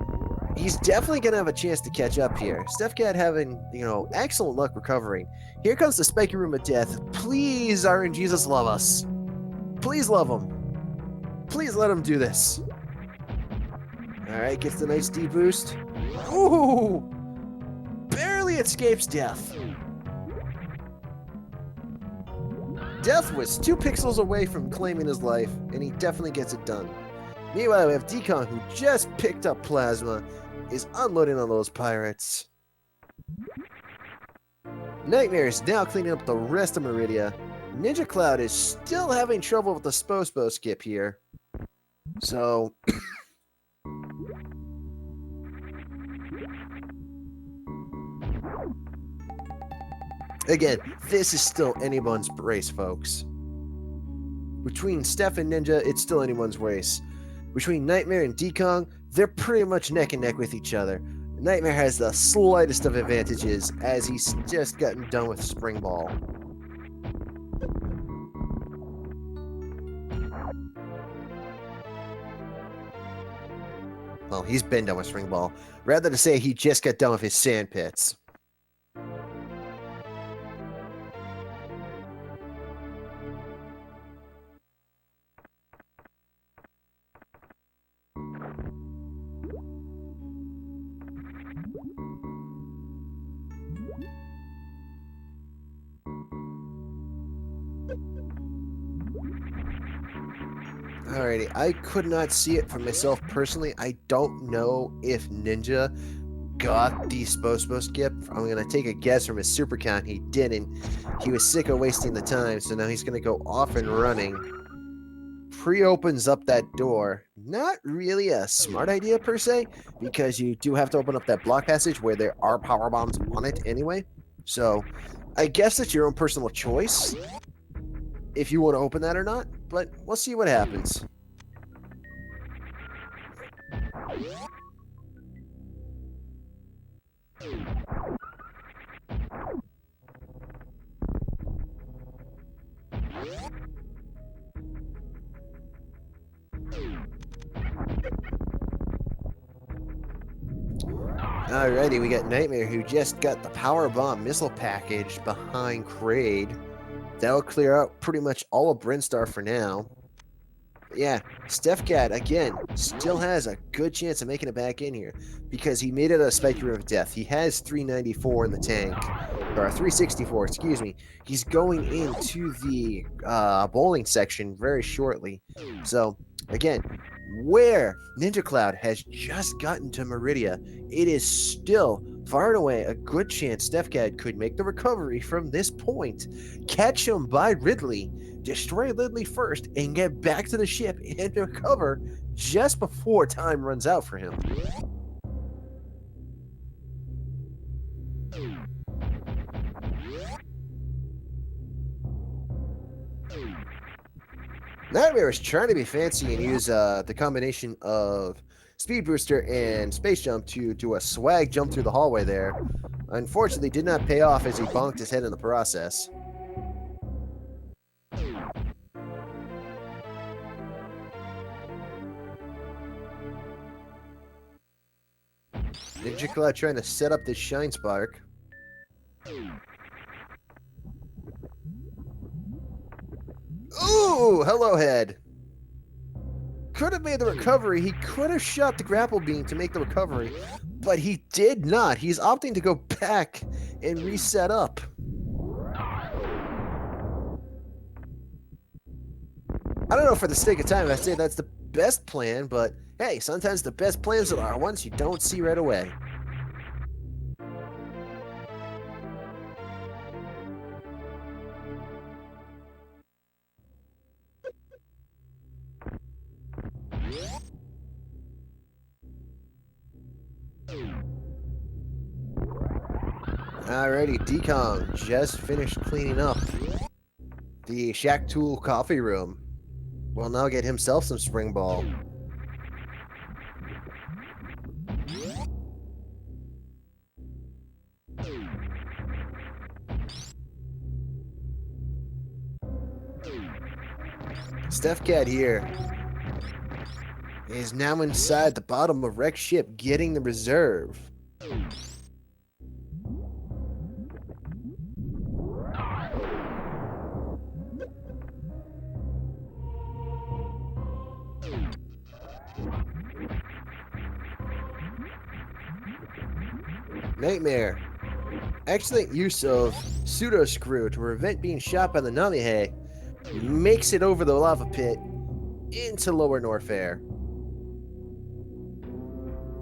he's definitely gonna have a chance to catch up here. Stefcad having, excellent luck recovering. Here comes the spiky room of death. Please, RNGesus, love us. Please love him. Please let him do this. Alright, gets the nice D boost. Ooh! Barely escapes death. Death was 2 pixels away from claiming his life, and he definitely gets it done. Meanwhile, we have Di10kong, who just picked up Plasma, is unloading on those pirates. Nightmare is now cleaning up the rest of Meridia. Ninja Cloud is still having trouble with the Spo skip here. So... Again, this is still anyone's race, folks. Between Steph and Ninja, it's still anyone's race. Between Nightmare and Di10kong, they're pretty much neck and neck with each other. Nightmare has the slightest of advantages, as he's just gotten done with Spring Ball. Well, he's been done with Spring Ball. Rather to say he just got done with his sand pits. Alrighty, I could not see it for myself personally. I don't know if Ninja got the Spo skip. I'm going to take a guess from his super count. He didn't. He was sick of wasting the time, so now he's going to go off and running. Pre-opens up that door. Not really a smart idea per se, because you do have to open up that block passage where there are power bombs on it anyway. So I guess it's your own personal choice if you want to open that or not, but we'll see what happens. Alrighty, we got Nightmare, who just got the power bomb missile package behind Kraid. That'll clear out pretty much all of Brinstar for now. But yeah, Stefcad, again, still has a good chance of making it back in here because he made it a Spiky River of Death. He has 394 in the tank, or 364, excuse me. He's going into the bowling section very shortly. So, again, where Ninja Cloud has just gotten to Meridia, it is still far and away a good chance Stefcad could make the recovery from this point, catch him by Ridley, destroy Ridley first, and get back to the ship and recover just before time runs out for him. Nightmare is trying to be fancy and use the combination of Speed Booster and Space Jump to do a swag jump through the hallway there. Unfortunately, did not pay off as he bonked his head in the process. Ninja Cloud trying to set up this Shine Spark. Ooh, hello, head. Could have made the recovery. He could have shot the grapple beam to make the recovery, but he did not. He's opting to go back and reset up. I don't know, for the sake of time, I'd say that's the best plan, but hey, sometimes the best plans are ones you don't see right away. Alrighty, Di10kong just finished cleaning up the Shack Tool coffee room. Will now get himself some Spring Ball. Stefcad here is now inside the bottom of wrecked ship getting the reserve. Nightmare. Excellent use of pseudo screw to prevent being shot by the Namihe. Makes it over the lava pit into lower Norfair.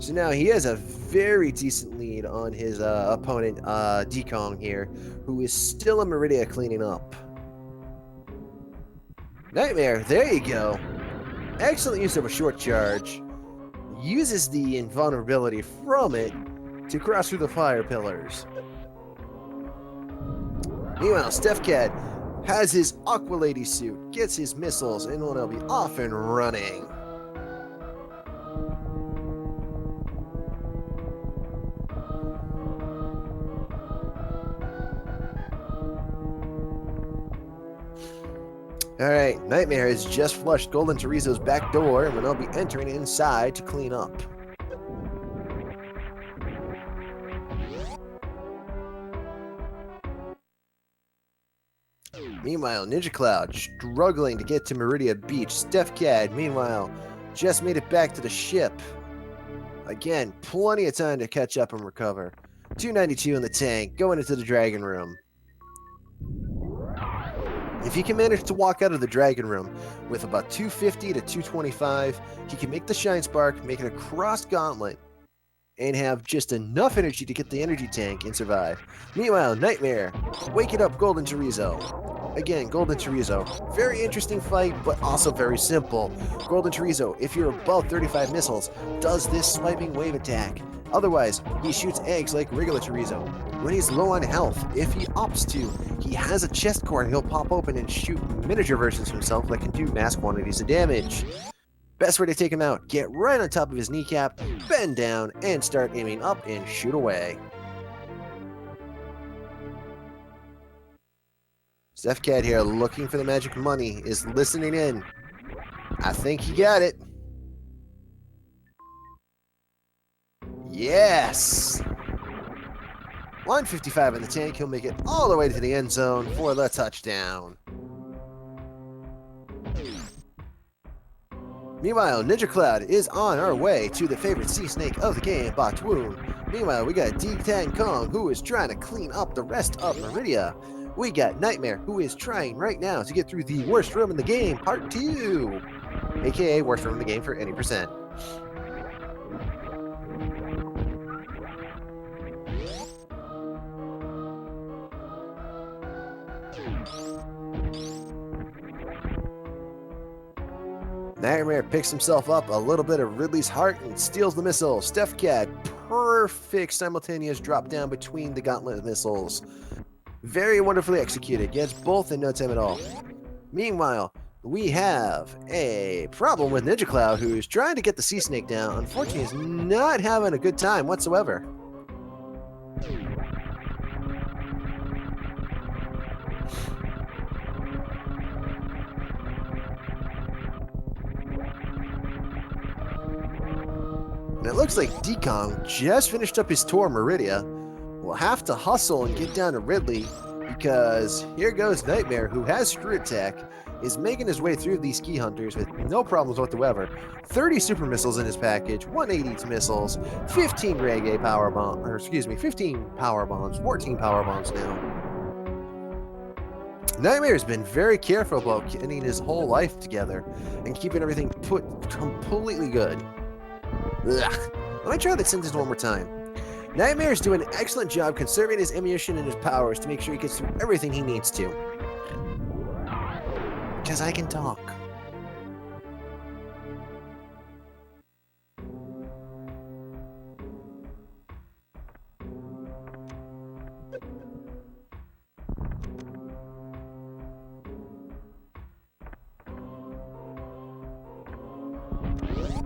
So now he has a very decent lead on his opponent, Di10kong here, who is still in Meridia cleaning up. Nightmare, there you go. Excellent use of a short charge. Uses the invulnerability from it to cross through the fire pillars. Meanwhile, Stefcad has his Aqua Lady suit, gets his missiles, and will now be off and running. Alright, Nightmare has just flushed Golden Chorizo's back door and will now be entering inside to clean up. Meanwhile, Ninja Cloud struggling to get to Meridia Beach. Stefcad, meanwhile, just made it back to the ship. Again, plenty of time to catch up and recover. 292 in the tank, going into the Dragon Room. If he can manage to walk out of the Dragon Room with about 250 to 225, he can make the Shine Spark, make it across Gauntlet, and have just enough energy to get the energy tank and survive. Meanwhile, Nightmare, waking up Golden Chorizo. Again, Golden Chorizo. Very interesting fight, but also very simple. Golden Chorizo, if you're above 35 missiles, does this swiping wave attack. Otherwise, he shoots eggs like regular Chorizo. When he's low on health, if he opts to, he has a chest core he'll pop open and shoot miniature versions of himself that can do mass quantities of damage. Best way to take him out, get right on top of his kneecap, bend down, and start aiming up and shoot away. Stefcad here, looking for the magic money, is listening in. I think he got it. Yes! 155 in the tank, he'll make it all the way to the end zone for the touchdown. Meanwhile, Ninja Cloud is on our way to the favorite sea snake of the game, Batwoon. Meanwhile, we got Di10kong, who is trying to clean up the rest of Meridia. We got Nightmare, who is trying right now to get through the worst room in the game, Part 2. AKA worst room in the game for any percent. Nightmare picks himself up a little bit of Ridley's heart and steals the missile. Stefcad, perfect simultaneous drop down between the gauntlet missiles. Very wonderfully executed. Gets both in no time at all. Meanwhile, we have a problem with Ninja Cloud, who's trying to get the Sea Snake down. Unfortunately, he's not having a good time whatsoever. And it looks like Di10kong just finished up his tour Meridia. Will have to hustle and get down to Ridley, because here goes Nightmare, who has Screw Attack, is making his way through these Ski Hunters with no problems whatsoever. 30 super missiles in his package, 180 missiles, 15 Reggae power bomb, or excuse me, 15 power bombs, 14 power bombs now. Nightmare has been very careful about getting his whole life together and keeping everything put completely good. Ugh. Let me try that sentence one more time. Nightmare is doing an excellent job conserving his ammunition and his powers to make sure he gets through everything he needs to. Because I can talk.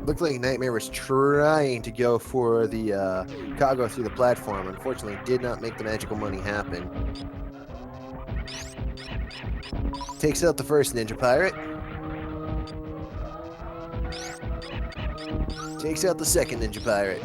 Looked like Nightmare was trying to go for the cargo through the platform. Unfortunately, did not make the magical money happen. Takes out the first Ninja Pirate. Takes out the second ninja pirate.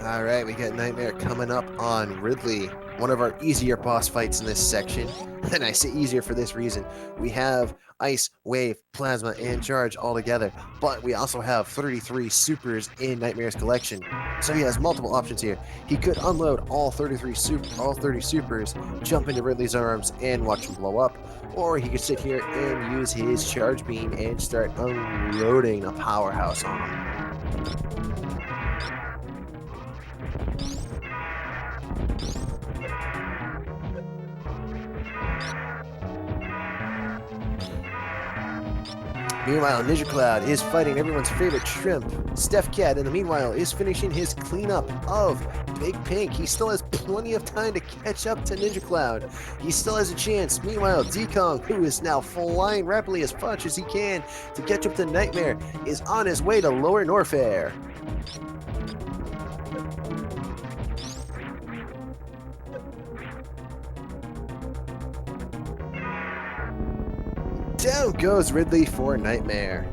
Alright, we got Nightmare coming up on Ridley. One of our easier boss fights in this section. And I say easier for this reason. We have Ice, Wave, Plasma, and Charge all together. But we also have 33 supers in Nightmare's collection. So he has multiple options here. He could unload all 30 supers, jump into Ridley's arms, and watch him blow up. Or he could sit here and use his Charge Beam and start unloading a powerhouse on him. Meanwhile, Ninja Cloud is fighting everyone's favorite shrimp. Stefcad, in the meanwhile, is finishing his cleanup of Big Pink. He still has plenty of time to catch up to Ninja Cloud. He still has a chance. Meanwhile, Di10kong, who is now flying rapidly as much as he can to catch up to Nightmare, is on his way to Lower Norfair. Down goes Ridley for Nightmare.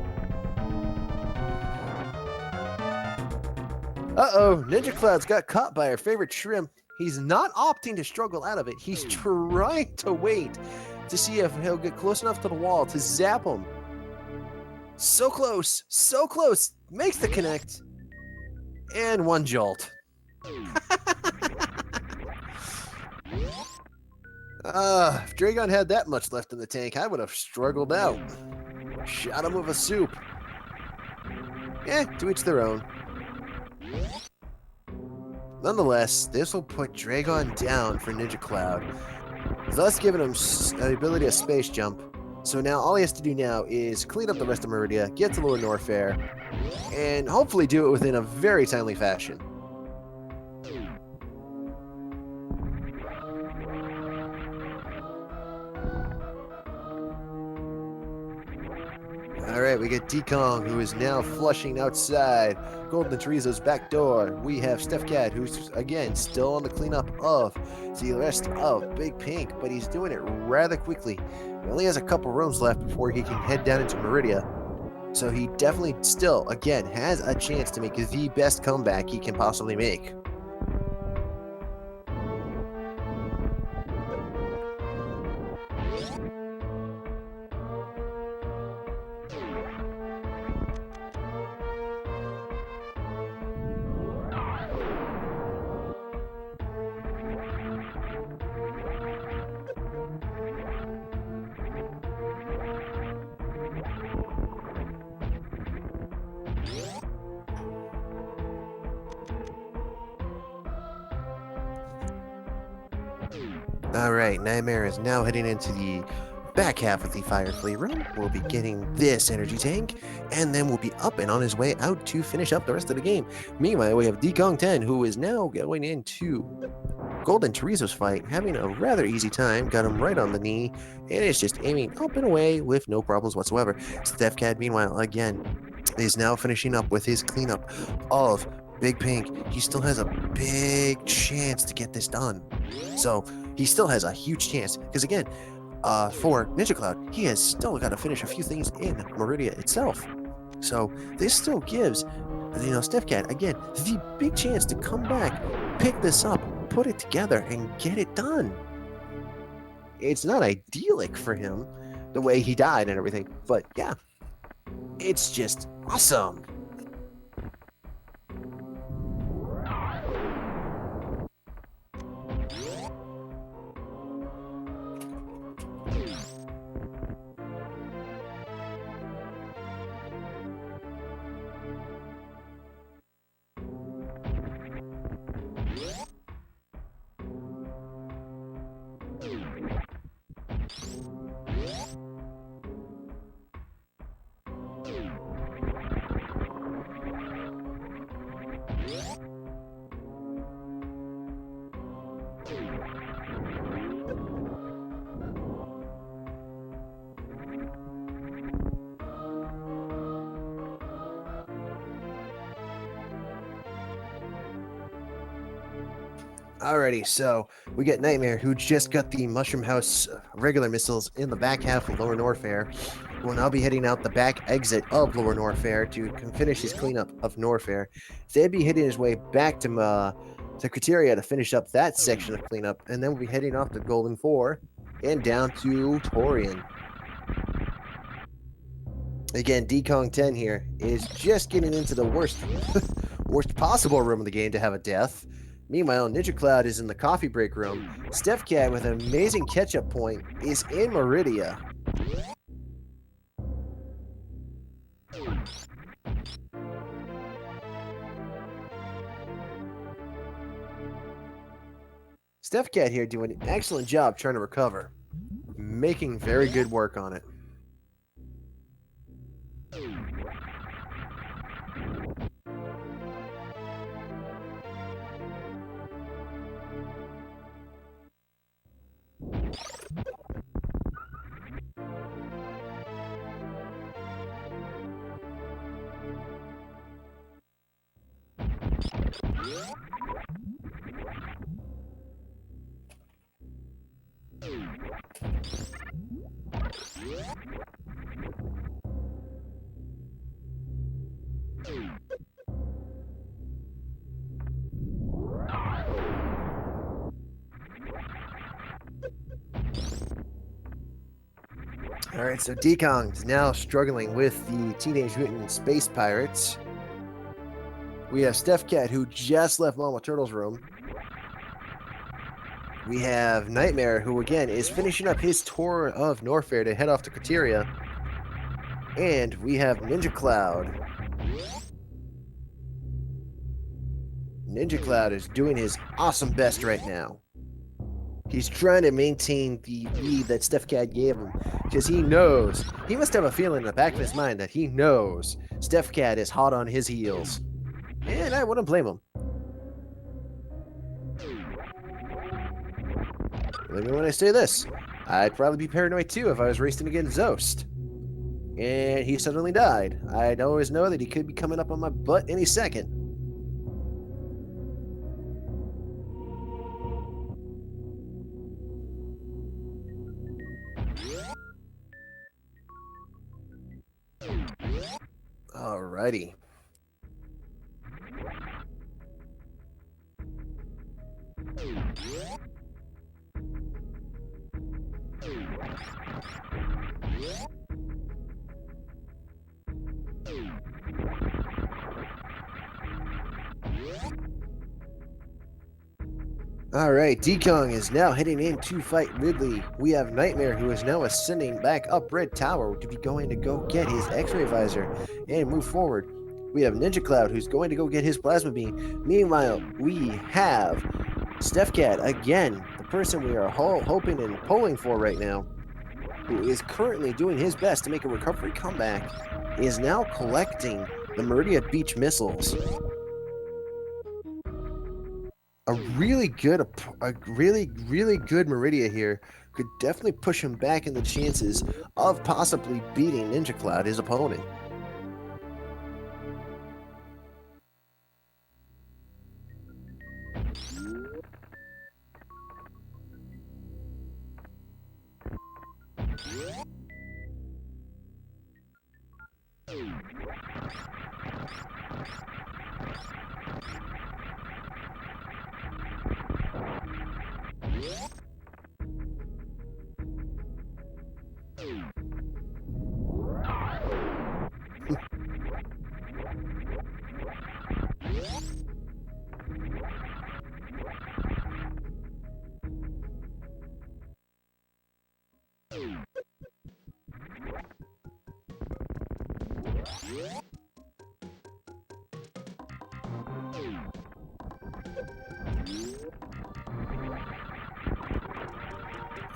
Uh-oh, Ninja Cloud's got caught by our favorite shrimp. He's not opting to struggle out of it. He's trying to wait to see if he'll get close enough to the wall to zap him. So close, makes the connect, and one jolt. If Dragon had that much left in the tank, I would have struggled out. Shot him with a soup. To each their own. Nonetheless, this will put Dragon down for Ninja Cloud, thus giving him the ability to space jump. So now all he has to do now is clean up the rest of Meridia, get to Lower Norfair, and hopefully do it within a very timely fashion. Alright, we get Di10kong, who is now flushing outside Golden Chorizo's back door. We have Stefcad, who's, again, still on the cleanup of the rest of Big Pink, but he's doing it rather quickly. He only has a couple rooms left before he can head down into Meridia. So he definitely still, again, has a chance to make the best comeback he can possibly make. Alright, Nightmare is now heading into the back half of the Firefly room. We'll be getting this energy tank, and then we'll be up and on his way out to finish up the rest of the game. Meanwhile, we have Di10kong 10, who is now going into Golden Chorizo's fight, having a rather easy time. Got him right on the knee, and is just aiming up and away with no problems whatsoever. Stefcad, meanwhile, again, is now finishing up with his cleanup of Big Pink. He still has a big chance to get this done. So he still has a huge chance, because again, for Ninja Cloud, he has still got to finish a few things in Meridia itself. So this still gives, Stefcad, again, the big chance to come back, pick this up, put it together, and get it done. It's not idyllic for him, the way he died and everything, but yeah, it's just awesome. Alrighty, so we get Nightmare, who just got the Mushroom House regular missiles in the back half of Lower Norfair, who will now be heading out the back exit of Lower Norfair to finish his cleanup of Norfair. They'd be hitting his way back to Criteria to finish up that section of cleanup, and then we'll be heading off to Golden 4 and down to Torian. Again, Di10kong 10 here is just getting into the worst possible room of the game to have a death. Meanwhile, Ninja Cloud is in the coffee break room. Stefcad, with an amazing catch-up point, is in Meridia. Stefcad here doing an excellent job trying to recover. Making very good work on it. Alright, so Di10kong is now struggling with the Teenage Mutant Space Pirates. We have Stefcad, who just left Mama Turtle's room. We have Nightmare, who again is finishing up his tour of Norfair to head off to Criteria. And we have Ninja Cloud. Ninja Cloud is doing his awesome best right now. He's trying to maintain the lead that Stefcad gave him, because he knows, he must have a feeling in the back of his mind that he knows Stefcad is hot on his heels. And I wouldn't blame him. Believe me when I say this, I'd probably be paranoid too if I was racing against Zost. And he suddenly died. I'd always know that he could be coming up on my butt any second. Alrighty. Alright, Di10kong is now heading in to fight Ridley. We have Nightmare, who is now ascending back up Red Tower to be going to go get his X-ray visor and move forward. We have Ninja Cloud, who's going to go get his plasma beam. Meanwhile, we have Stefcad, again, the person we are hoping and pulling for right now, who is currently doing his best to make a recovery comeback, is now collecting the Meridia Beach missiles. A really good Meridia here could definitely push him back in the chances of possibly beating Ninja Cloud, his opponent.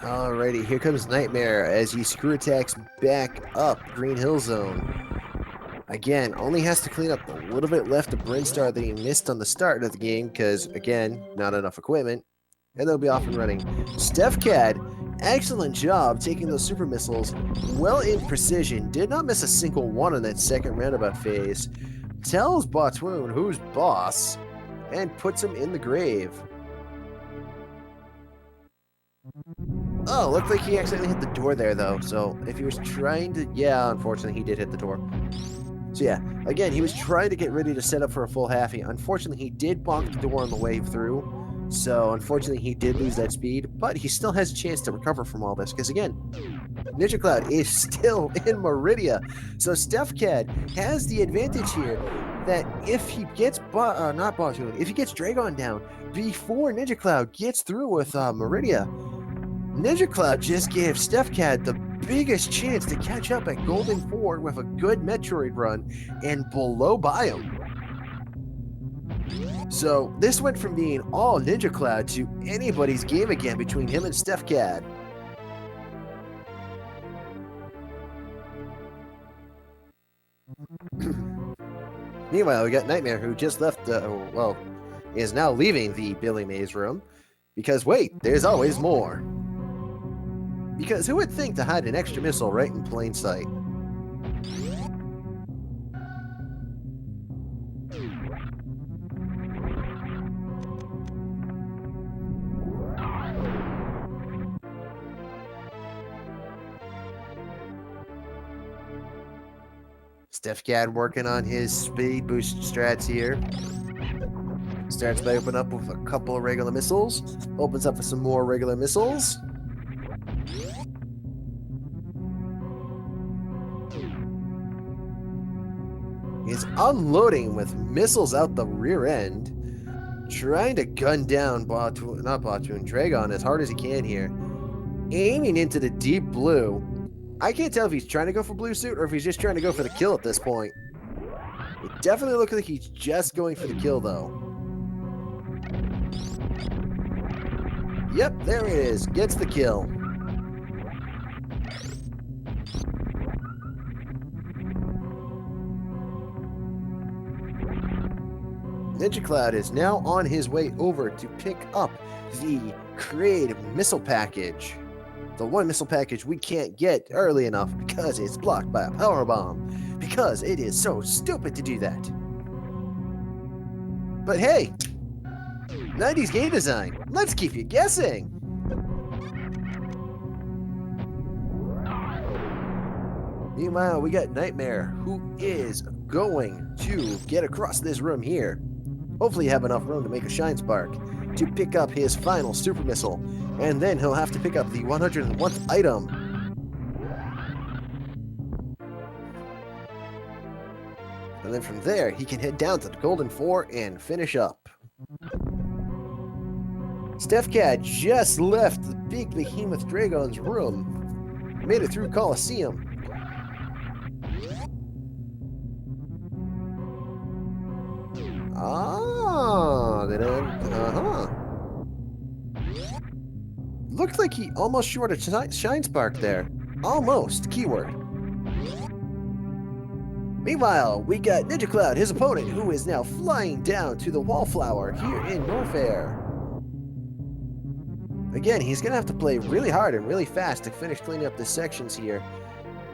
Alrighty, here comes Nightmare as he screw attacks back up Green Hill Zone. Again, only has to clean up a little bit left of Brinstar that he missed on the start of the game because, again, not enough equipment. And they'll be off and running. Stefcad, excellent job taking those super missiles well in precision. Did not miss a single one in that second roundabout phase. Tells Botwoon who's boss and puts him in the grave. Oh, looked like he accidentally hit the door there, though. So if he was trying to... Yeah, unfortunately, he did hit the door. So yeah, again, he was trying to get ready to set up for a full halfie. Unfortunately, he did bonk the door on the way through. So unfortunately, he did lose that speed. But he still has a chance to recover from all this. Because again, Ninja Cloud is still in Meridia. So Stefcad has the advantage here that if he gets not Batoon, if he gets Dragon down before Ninja Cloud gets through with Meridia, Ninja Cloud just gave Stefcad the biggest chance to catch up at Golden 4 with a good Metroid run and blow by him. So this went from being all Ninja Cloud to anybody's game again between him and Stefcad. Meanwhile, we got Nightmare, who just left, is now leaving the Billy Mays room. Because wait, there's always more. Because who would think to hide an extra missile right in plain sight? Stefcad working on his speed boost strats here. Starts by opening up with a couple of regular missiles. Opens up with some more regular missiles. He's unloading with missiles out the rear end. Trying to gun down Dragon as hard as he can here. Aiming into the deep blue. I can't tell if he's trying to go for blue suit or if he's just trying to go for the kill at this point. It definitely looks like he's just going for the kill, though. Yep, there it is. Gets the kill. Ninja Cloud is now on his way over to pick up the creative missile package. The one missile package we can't get early enough because it's blocked by a power bomb. Because it is so stupid to do that. But hey, 90s game design. Let's keep you guessing. Meanwhile, we got Nightmare, who is going to get across this room here. Hopefully have enough room to make a Shine Spark to pick up his final super missile, and then he'll have to pick up the 101th item. And then from there, he can head down to the Golden 4 and finish up. Stefcad just left the big behemoth Dragon's room. Made it through Coliseum. Looked like he almost short a Shine Spark there. Almost, keyword. Meanwhile, we got Ninja Cloud, his opponent, who is now flying down to the Wallflower here in Norfair. Again, he's going to have to play really hard and really fast to finish cleaning up the sections here.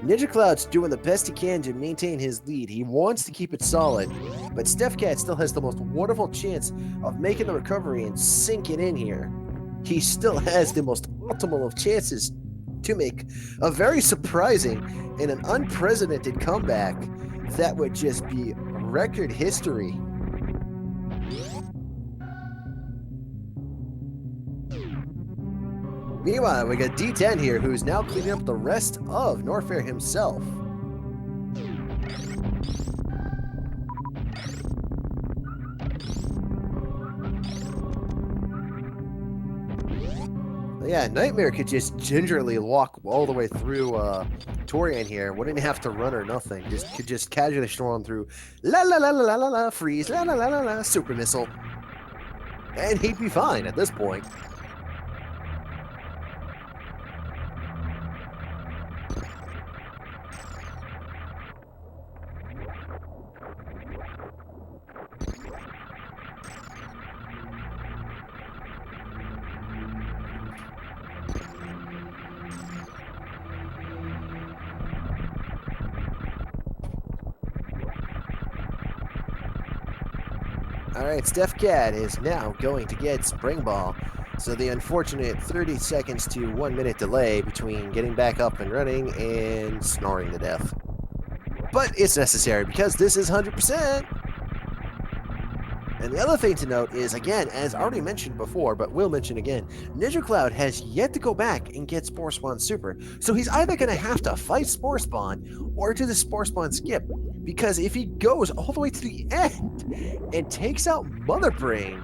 Ninja Cloud's doing the best he can to maintain his lead. He wants to keep it solid, but Stefcad still has the most wonderful chance of making the recovery and sinking in here. He still has the most optimal of chances to make a very surprising and an unprecedented comeback that would just be record history. Meanwhile, we got D10 here, who's now cleaning up the rest of Norfair himself. Yeah, Nightmare could just gingerly walk all the way through Torian here. Wouldn't have to run or nothing. Could just casually storm through. La la la la la la la, freeze, la la la la la, super missile. And he'd be fine at this point. Alright, Stefcad is now going to get Spring Ball. So the unfortunate 30 seconds to 1 minute delay between getting back up and running and snoring to death. But it's necessary because this is 100%. And the other thing to note is, again, as already mentioned before, but will mention again, Ninja Cloud has yet to go back and get Spore Spawn Super. So he's either going to have to fight Spore Spawn or do the Spore Spawn skip. Because if he goes all the way to the end and takes out Mother Brain,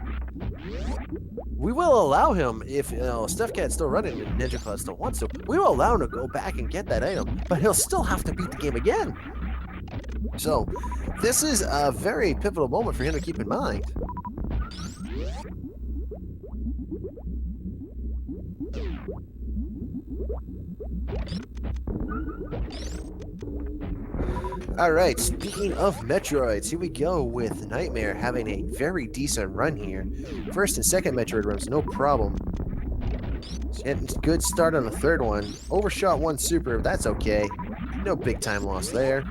we will allow him, if Stefcad's still running and Ninja Cloud still wants to, we will allow him to go back and get that item. But he'll still have to beat the game again. So, this is a very pivotal moment for him to keep in mind. Alright, speaking of Metroids, here we go with Nightmare having a very decent run here. First and second Metroid runs, no problem. And good start on the third one. Overshot one super, that's okay. No big time loss there.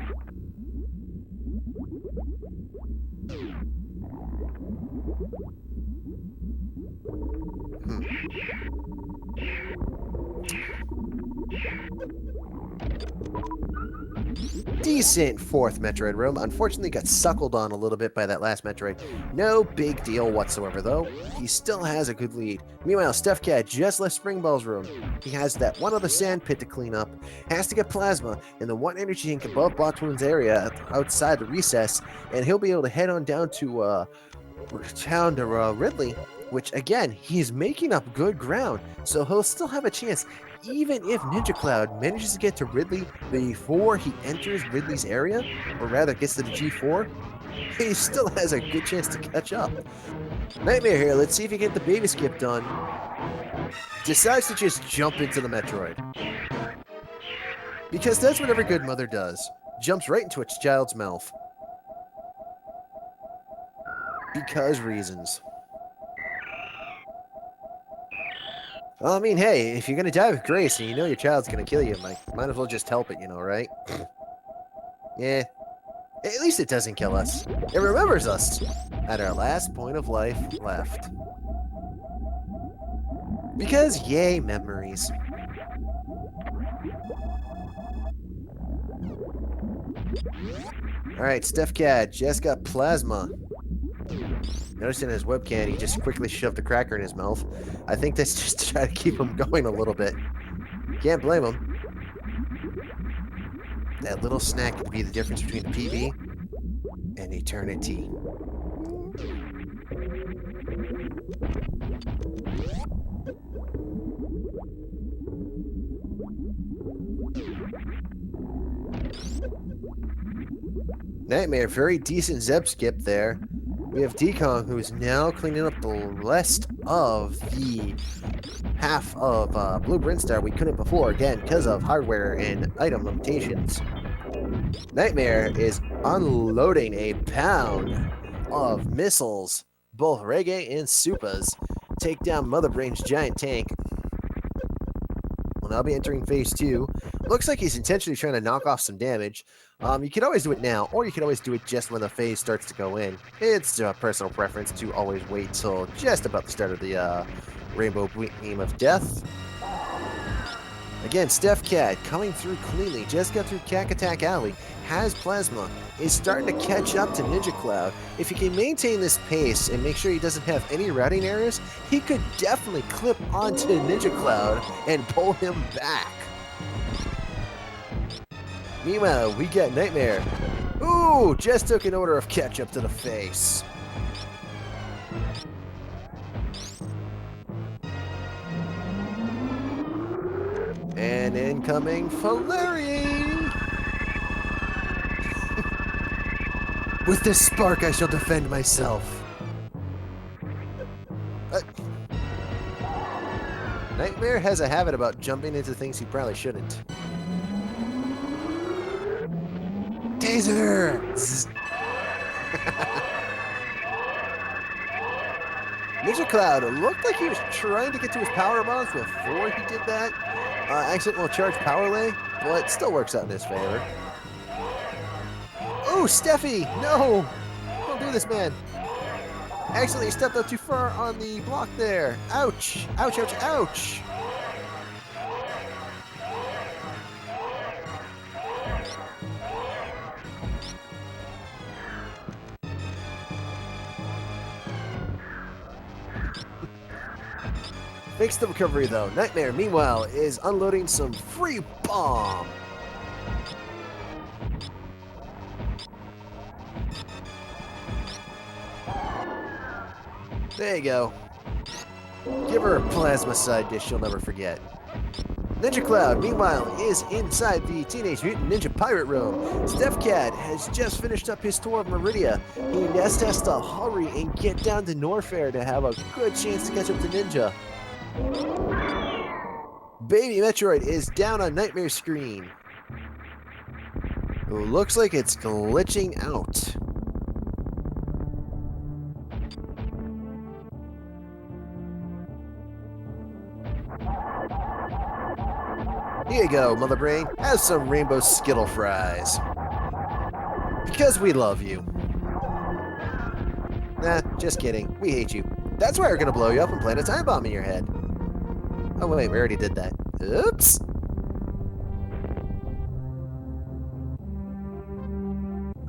Decent fourth Metroid room. Unfortunately got suckled on a little bit by that last Metroid. No big deal whatsoever though. He still has a good lead. Meanwhile, Stefcad just left Spring Ball's room. He has that one other sand pit to clean up, has to get plasma, and the one energy tank above Botwoon's area outside the recess, and he'll be able to head on down to Ridley, which again, he's making up good ground, so he'll still have a chance. Even if Ninja Cloud manages to get to Ridley before he enters Ridley's area, or rather gets to the G4, he still has a good chance to catch up. Nightmare here, let's see if he can get the baby skip done. Decides to just jump into the Metroid. Because that's what every good mother does. Jumps right into its child's mouth. Because reasons. Well, I mean, hey, if you're gonna die with grace and you know your child's gonna kill you, might as well just help it, right? Yeah. At least it doesn't kill us. It remembers us at our last point of life left. Because, yay, memories. Alright, Stefcad just got plasma. Noticing his webcam, he just quickly shoved a cracker in his mouth. I think that's just to try to keep him going a little bit. Can't blame him. That little snack could be the difference between a PB and eternity. Nightmare, very decent Zeb skip there. We have Di10kong, who is now cleaning up the rest of the half of Blue Brinstar we couldn't before, again, because of hardware and item limitations. Nightmare is unloading a pound of missiles, both Reggae and Supas, take down Mother Brain's giant tank. Will now be entering phase 2. Looks like he's intentionally trying to knock off some damage. You can always do it now, or you can always do it just when the phase starts to go in. It's a personal preference to always wait till just about the start of the Rainbow Beam of Death. Again, Stefcad coming through cleanly, just got through Cack Attack Alley, has plasma, is starting to catch up to Ninja Cloud. If he can maintain this pace and make sure he doesn't have any routing errors, he could definitely clip onto Ninja Cloud and pull him back. Meanwhile, we get Nightmare. Ooh, just took an order of ketchup to the face. And incoming Falarian. With this spark, I shall defend myself. Nightmare has a habit about jumping into things he probably shouldn't. Taser! Ninja Cloud looked like he was trying to get to his power bombs before he did that. Accidental charge power lay, but still works out in his favor. Oh, Steffi! No! Don't do this, man. Accidentally stepped up too far on the block there. Ouch! Ouch, ouch, ouch! Makes the recovery though. Nightmare, meanwhile, is unloading some free bomb. There you go. Give her a plasma side dish she'll never forget. Ninja Cloud, meanwhile, is inside the Teenage Mutant Ninja Pirate Room. Stefcad has just finished up his tour of Meridia. He just has to hurry and get down to Norfair to have a good chance to catch up to Ninja. Baby Metroid is down on Nightmare's screen. Looks like it's glitching out. Here you go, Mother Brain. Have some rainbow Skittle fries. Because we love you. Nah, just kidding. We hate you. That's why we're gonna blow you up and plant a time bomb in your head. Oh wait, we already did that. Oops!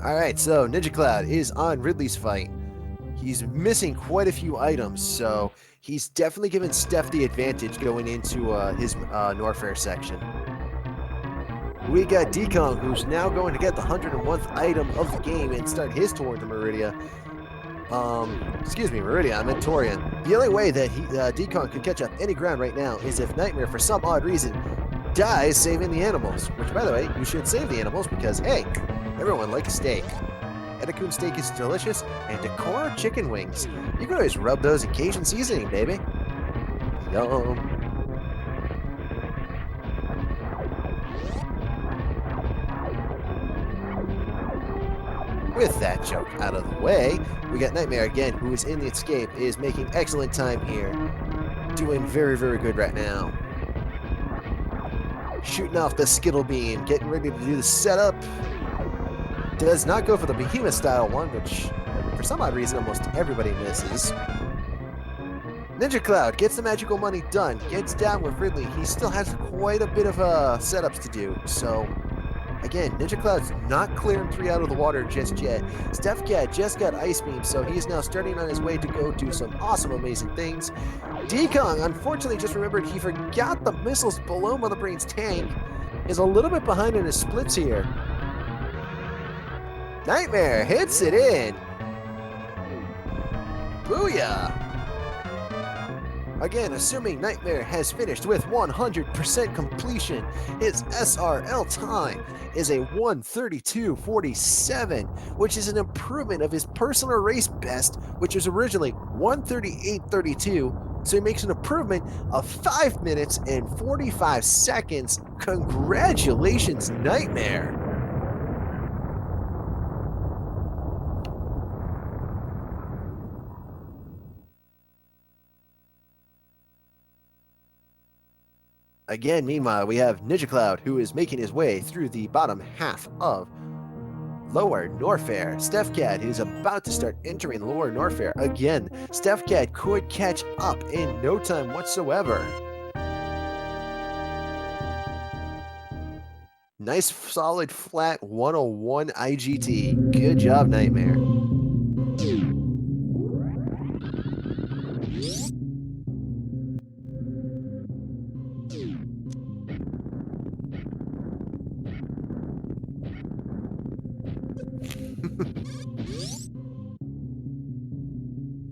Alright, so Ninja Cloud is on Ridley's fight. He's missing quite a few items, so he's definitely giving Steph the advantage going into his Norfair section. We got Di10kong, who's now going to get the 101st item of the game and start his tour to Meridia. Excuse me, Meridia, I meant Torian. The only way that Di10kong could catch up any ground right now is if Nightmare, for some odd reason, dies saving the animals. Which, by the way, you should save the animals because, hey, everyone likes steak. Edakun steak is delicious, and Decor chicken wings. You can always rub those in Cajun seasoning, baby. Yum. With that joke out of the way, we got Nightmare again, who is in the escape, is making excellent time here. Doing very, very good right now. Shooting off the Skittle Beam, getting ready to do the setup. Does not go for the Behemoth style one, which for some odd reason almost everybody misses. Ninja Cloud gets the magical money done, gets down with Ridley. He still has quite a bit of setups to do, so again, Ninja Cloud's not clearing 3 out of the water just yet. Stefcad just got Ice Beam, so he is now starting on his way to go do some awesome, amazing things. Di10kong, unfortunately, just remembered he forgot the missiles below Mother Brain's tank. Is a little bit behind in his splits here. Nightmare hits it in. Booyah! Again, assuming Nightmare has finished with 100% completion, his SRL time is a 1:32:47, which is an improvement of his personal race best, which was originally 1:38:32. So he makes an improvement of 5 minutes and 45 seconds. Congratulations, Nightmare! Again, meanwhile, we have Ninja Cloud, who is making his way through the bottom half of Lower Norfair. Stefcad is about to start entering Lower Norfair. Again, Stefcad could catch up in no time whatsoever. Nice, solid, flat 101 IGT. Good job, Nightmare.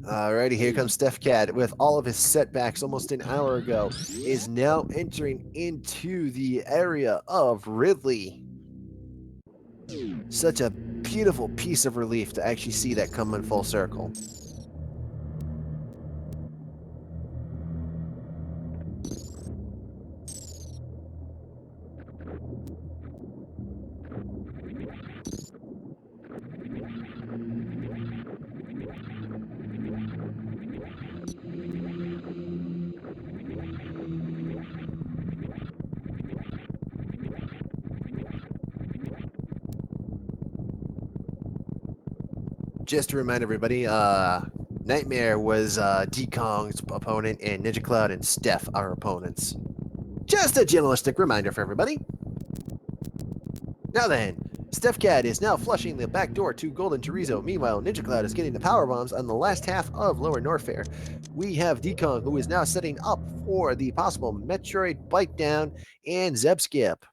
Alrighty, here comes Stefcad with all of his setbacks almost an hour ago, is now entering into the area of Ridley. Such a beautiful piece of relief to actually see that come in full circle. Just to remind everybody, Nightmare was Di10kong's opponent, and Ninja Cloud and Steph our opponents. Just a journalistic reminder for everybody. Now then, Stefcad is now flushing the back door to Golden Chorizo. Meanwhile, Ninja Cloud is getting the power bombs on the last half of Lower Norfair. We have Di10kong, who is now setting up for the possible Metroid bite down and Zeb skip.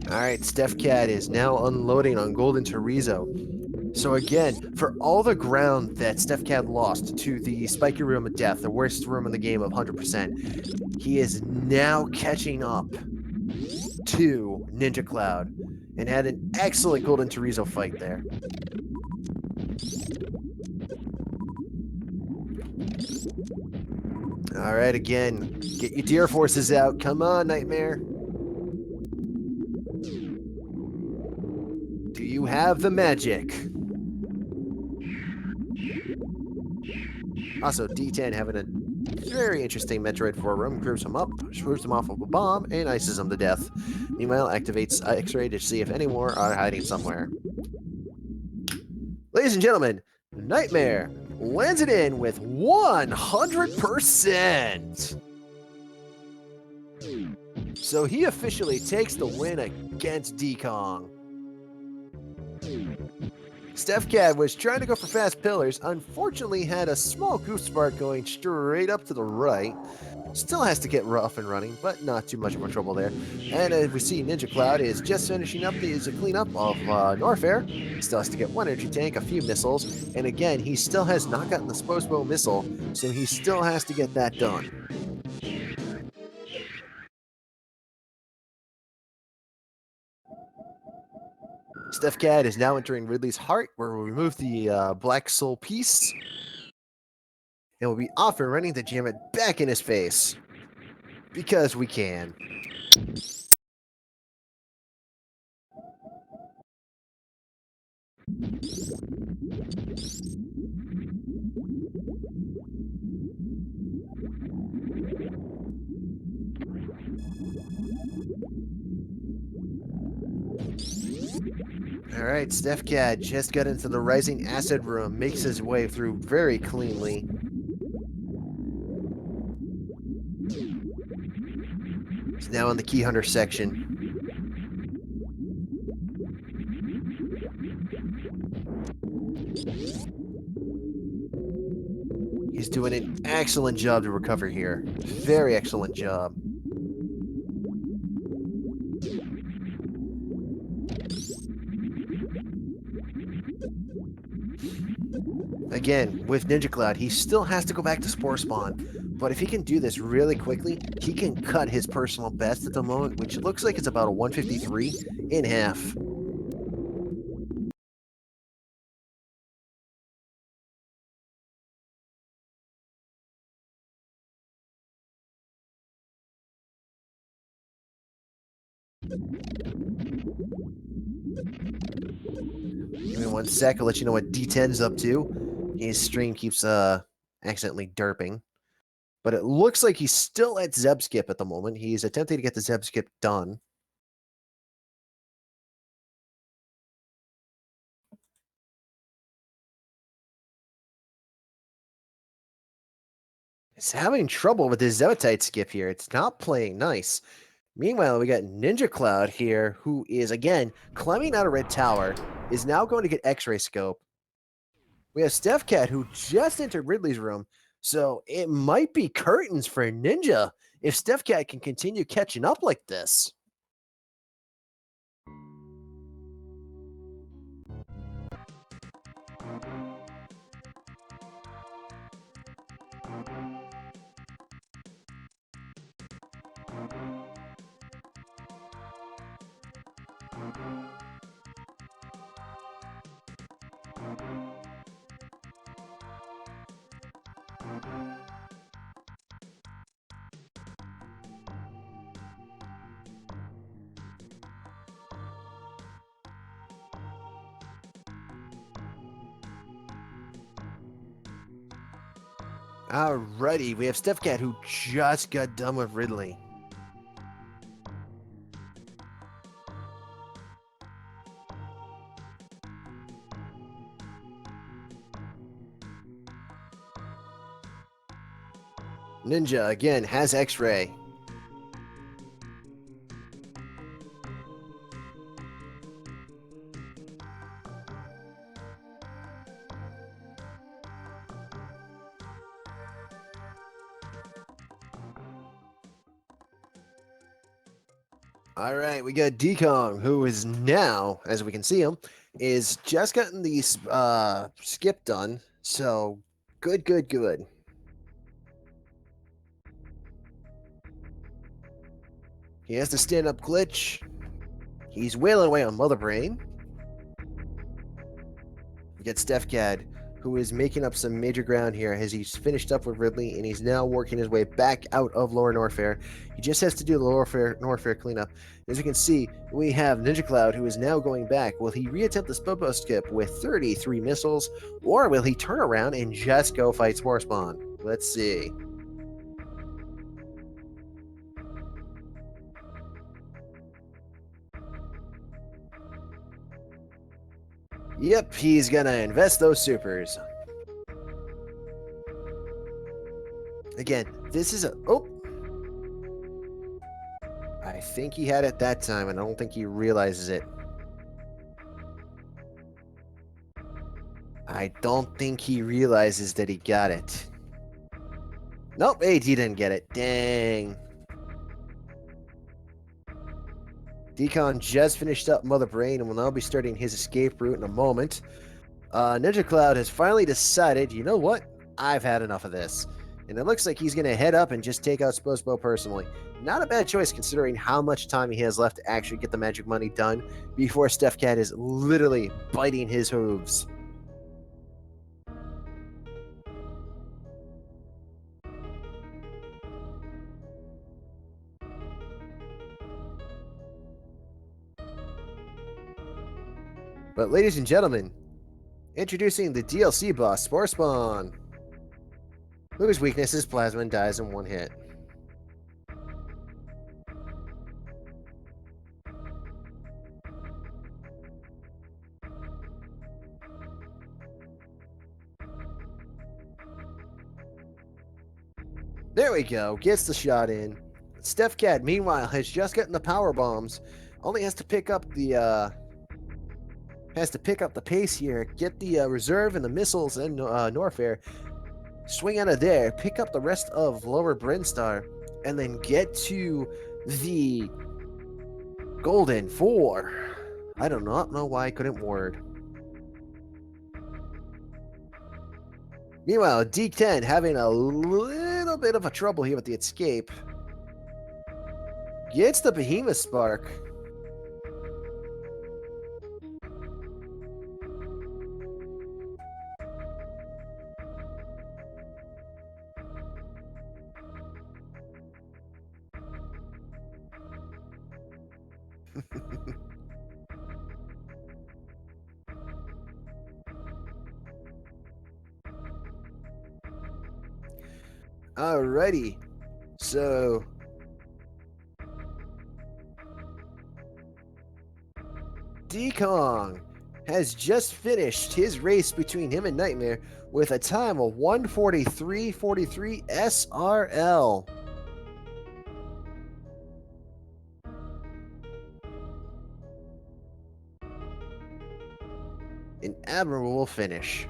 Alright, Stefcad is now unloading on Golden Chorizo. So again, for all the ground that Stefcad lost to the Spiky Room of Death, the worst room in the game of 100%, he is now catching up to Ninja Cloud and had an excellent Golden Chorizo fight there. Alright, again, get your deer forces out. Come on, Nightmare. Do you have the magic? Also, D10 having a very interesting Metroid 4 room, groups him up, shoots him off of a bomb, and ices him to death. Meanwhile, activates X-ray to see if any more are hiding somewhere. Ladies and gentlemen, Nightmare lands it in with 100%! So he officially takes the win against Di10kong. Stefcad was trying to go for fast pillars, unfortunately had a small goof spark going straight up to the right. Still has to get rough and running, but not too much of a trouble there. And as we see, Ninja Cloud is just finishing up the cleanup of Norfair. Still has to get one energy tank, a few missiles, and again, he still has not gotten the Sposbo missile, so he still has to get that done. Stefcad is now entering Ridley's heart, where we'll remove the Black Soul piece, and we'll be off and running to jam it back in his face. Because we can. Alright, Stefcad just got into the Rising Acid room, makes his way through very cleanly. He's now in the Key Hunter section. He's doing an excellent job to recover here. Very excellent job. Again, with Ninja Cloud, he still has to go back to Spore Spawn. But if he can do this really quickly, he can cut his personal best at the moment, which looks like it's about a 153, in half. Give me 1 sec, I'll let you know what D10's up to. His stream keeps accidentally derping. But it looks like he's still at Zeb skip at the moment. He's attempting to get the Zeb skip done. He's having trouble with his Zebetite skip here. It's not playing nice. Meanwhile, we got Ninja Cloud here, who is, again, climbing out of Red Tower, is now going to get X-Ray Scope. We have Stefcad, who just entered Ridley's room, so it might be curtains for Ninja if Stefcad can continue catching up like this. Alrighty, we have Stefcad who just got done with Ridley. Ninja again has X-Ray. Alright, we got Di10kong, who is now, as we can see him, is just gotten the skip done. So, good, good, good. He has the stand-up glitch. He's wailing away on Mother Brain. We get Stefcad, who is making up some major ground here as he's finished up with Ridley and he's now working his way back out of Lower Norfair. He just has to do the Lower Norfair cleanup. As you can see, we have Ninja Cloud, who is now going back. Will he reattempt the Spudbo skip with 33 missiles, or will he turn around and just go fight Spore Spawn? Let's see. Yep, he's gonna invest those supers. Again, this is a... Oh! I think he had it that time, and I don't think he realizes it. I don't think he realizes that he got it. Nope, he didn't get it. Dang. Di10kong just finished up Mother Brain and will now be starting his escape route in a moment. Ninja Cloud has finally decided, you know what? I've had enough of this. And it looks like he's going to head up and just take out Spozbo personally. Not a bad choice considering how much time he has left to actually get the magic money done before Stefcad is literally biting his hooves. But ladies and gentlemen, introducing the DLC boss, Spore Spawn, whose weakness is Plasma and dies in one hit. There we go, gets the shot in. Stefcad, meanwhile, has just gotten the power bombs. Only has to pick up the pace here, get the reserve and the missiles and Norfair, swing out of there, pick up the rest of Lower Brinstar, and then get to the Golden 4. I do not know why I couldn't word. Meanwhile, D10 having a little bit of a trouble here with the escape. Gets the Behemoth Spark. Alrighty, so D10kong has just finished his race between him and Nightmare with a time of 1:43:43 SRL. An admirable finish.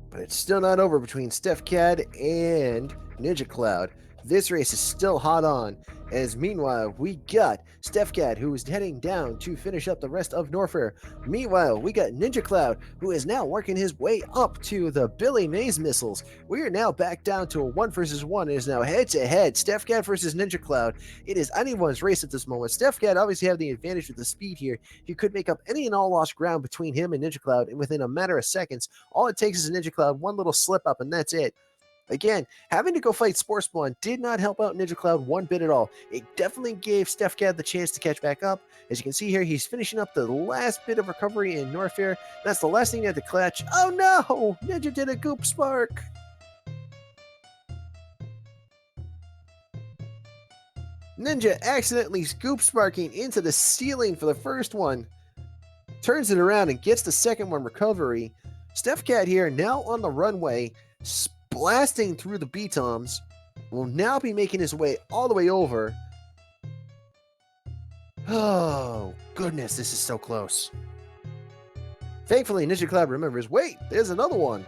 But it's still not over between Stefcad and Ninja Cloud. this race is still hot on. As meanwhile, we got Stefcad, who is heading down to finish up the rest of Norfair. Meanwhile, we got Ninja Cloud, who is now working his way up to the Billy Mays missiles. We are now back down to a 1 versus 1. It is now head to head, Stefcad versus Ninja Cloud. It is anyone's race at this moment. Stefcad obviously have the advantage with the speed here. He could make up any and all lost ground between him and Ninja Cloud, and within a matter of seconds, all it takes is a Ninja Cloud, one little slip up, and that's it. Again, having to go fight Spore Spawn did not help out Ninja Cloud one bit at all. It definitely gave Stefcad the chance to catch back up. As you can see here, he's finishing up the last bit of recovery in Norfair. That's the last thing he had to clutch. Oh no! Ninja did a goop spark! Ninja accidentally scoop sparking into the ceiling for the first one. Turns it around and gets the second one recovery. Stefcad here now on the runway, blasting through the B-toms, will now be making his way all the way over. Oh, goodness, this is so close. Thankfully, Ninja Cloud remembers, wait, there's another one.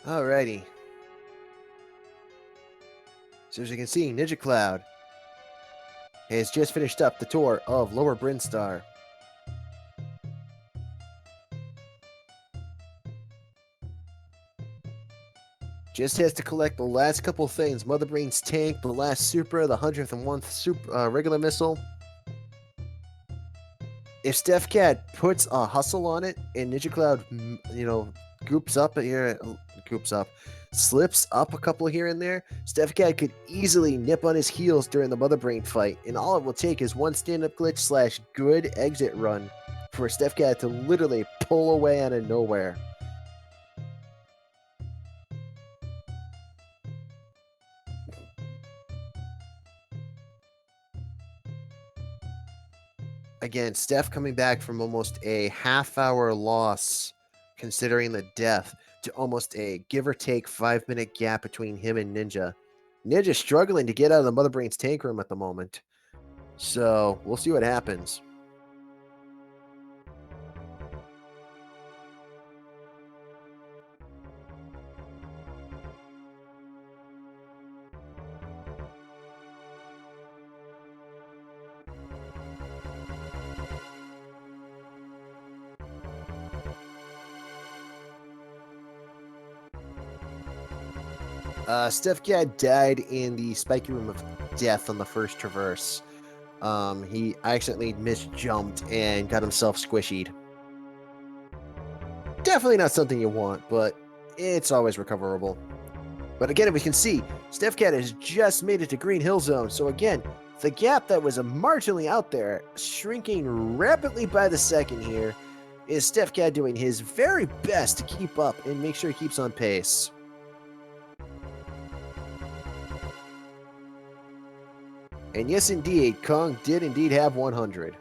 Alrighty. So as you can see, Ninja Cloud has just finished up the tour of Lower Brinstar. Just has to collect the last couple things. Mother Brain's tank, the last Supra, the 101th regular missile. If Stefcad puts a hustle on it and Ninja Cloud, slips up a couple here and there, Stefcad could easily nip on his heels during the Mother Brain fight, and all it will take is one stand-up glitch / good exit run for Stefcad to literally pull away out of nowhere. Again, Steph coming back from almost a half-hour loss, considering the death, to almost a give or take 5-minute gap between him and Ninja. Ninja struggling to get out of the Mother Brain's tank room at the moment. So we'll see what happens. Stefcad died in the spiky room of death on the first traverse. He accidentally misjumped and got himself squishied. Definitely not something you want, but it's always recoverable. But again, if we can see, Stefcad has just made it to Green Hill Zone. So again, the gap that was marginally out there, shrinking rapidly by the second here, is Stefcad doing his very best to keep up and make sure he keeps on pace. And yes, indeed, Kong did indeed have 100.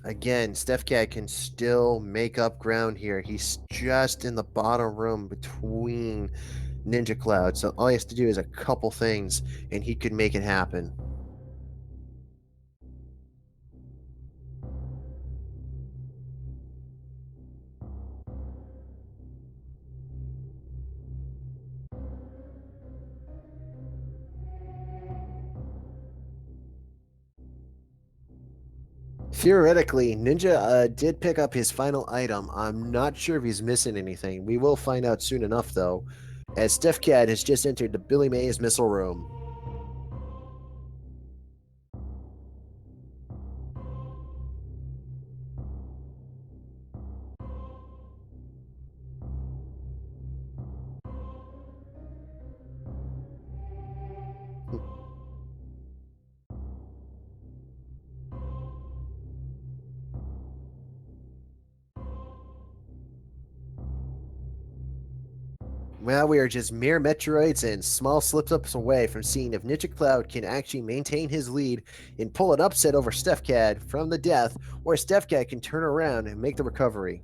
Again, Stefcad can still make up ground here. He's just in the bottom room between Ninja Cloud. So all he has to do is a couple things, and he could make it happen. Theoretically, Ninja did pick up his final item. I'm not sure if he's missing anything. We will find out soon enough, though, as Stefcad has just entered the Billy Mays missile room. Well, we are just mere Metroids and small slip-ups away from seeing if Ninja Cloud can actually maintain his lead and pull an upset over Stefcad from the death, or Stefcad can turn around and make the recovery.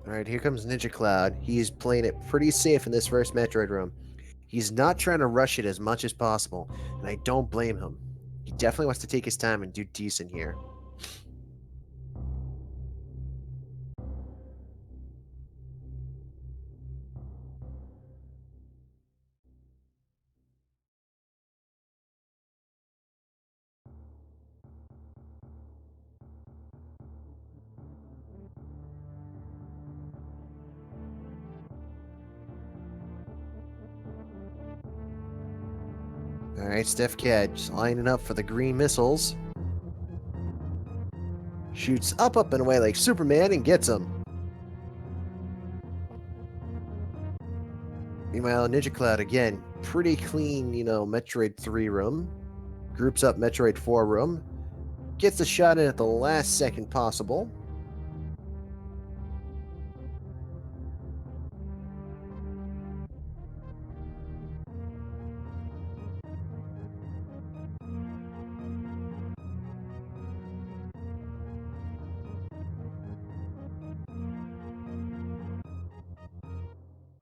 Alright, here comes Ninja Cloud. He's playing it pretty safe in this first Metroid room. He's not trying to rush it as much as possible, and I don't blame him. He definitely wants to take his time and do decent here. Alright, Stefcad just lining up for the green missiles. Shoots up, and away like Superman and gets him. Meanwhile, Ninja Cloud, again, pretty clean, Metroid 3 room. Groups up Metroid 4 room. Gets the shot in at the last second possible.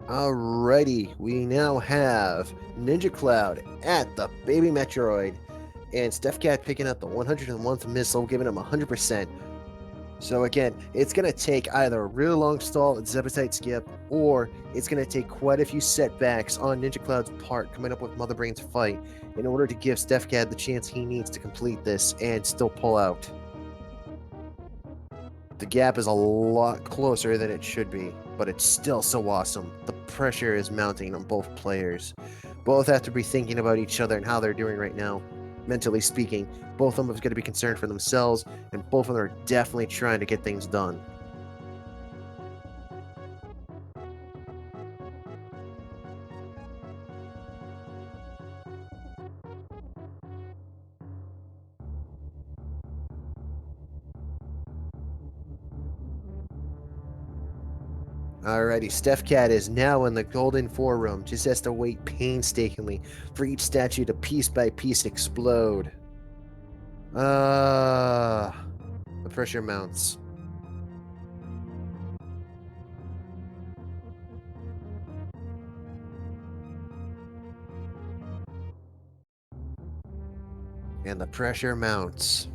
Alrighty, we now have Ninja Cloud at the baby Metroid, and Stefcad picking up the 101st missile, giving him 100%. So again, it's going to take either a really long stall at Zebasite skip, or it's going to take quite a few setbacks on Ninja Cloud's part coming up with Mother Brain's fight in order to give Stefcad the chance he needs to complete this and still pull out. The gap is a lot closer than it should be, but it's still so awesome. The pressure is mounting on both players. Both have to be thinking about each other and how they're doing right now. Mentally speaking, both of them have got to be concerned for themselves, and both of them are definitely trying to get things done. Alrighty, Stefcad is now in the Golden Four room, just has to wait painstakingly for each statue to piece by piece explode. The pressure mounts. And the pressure mounts.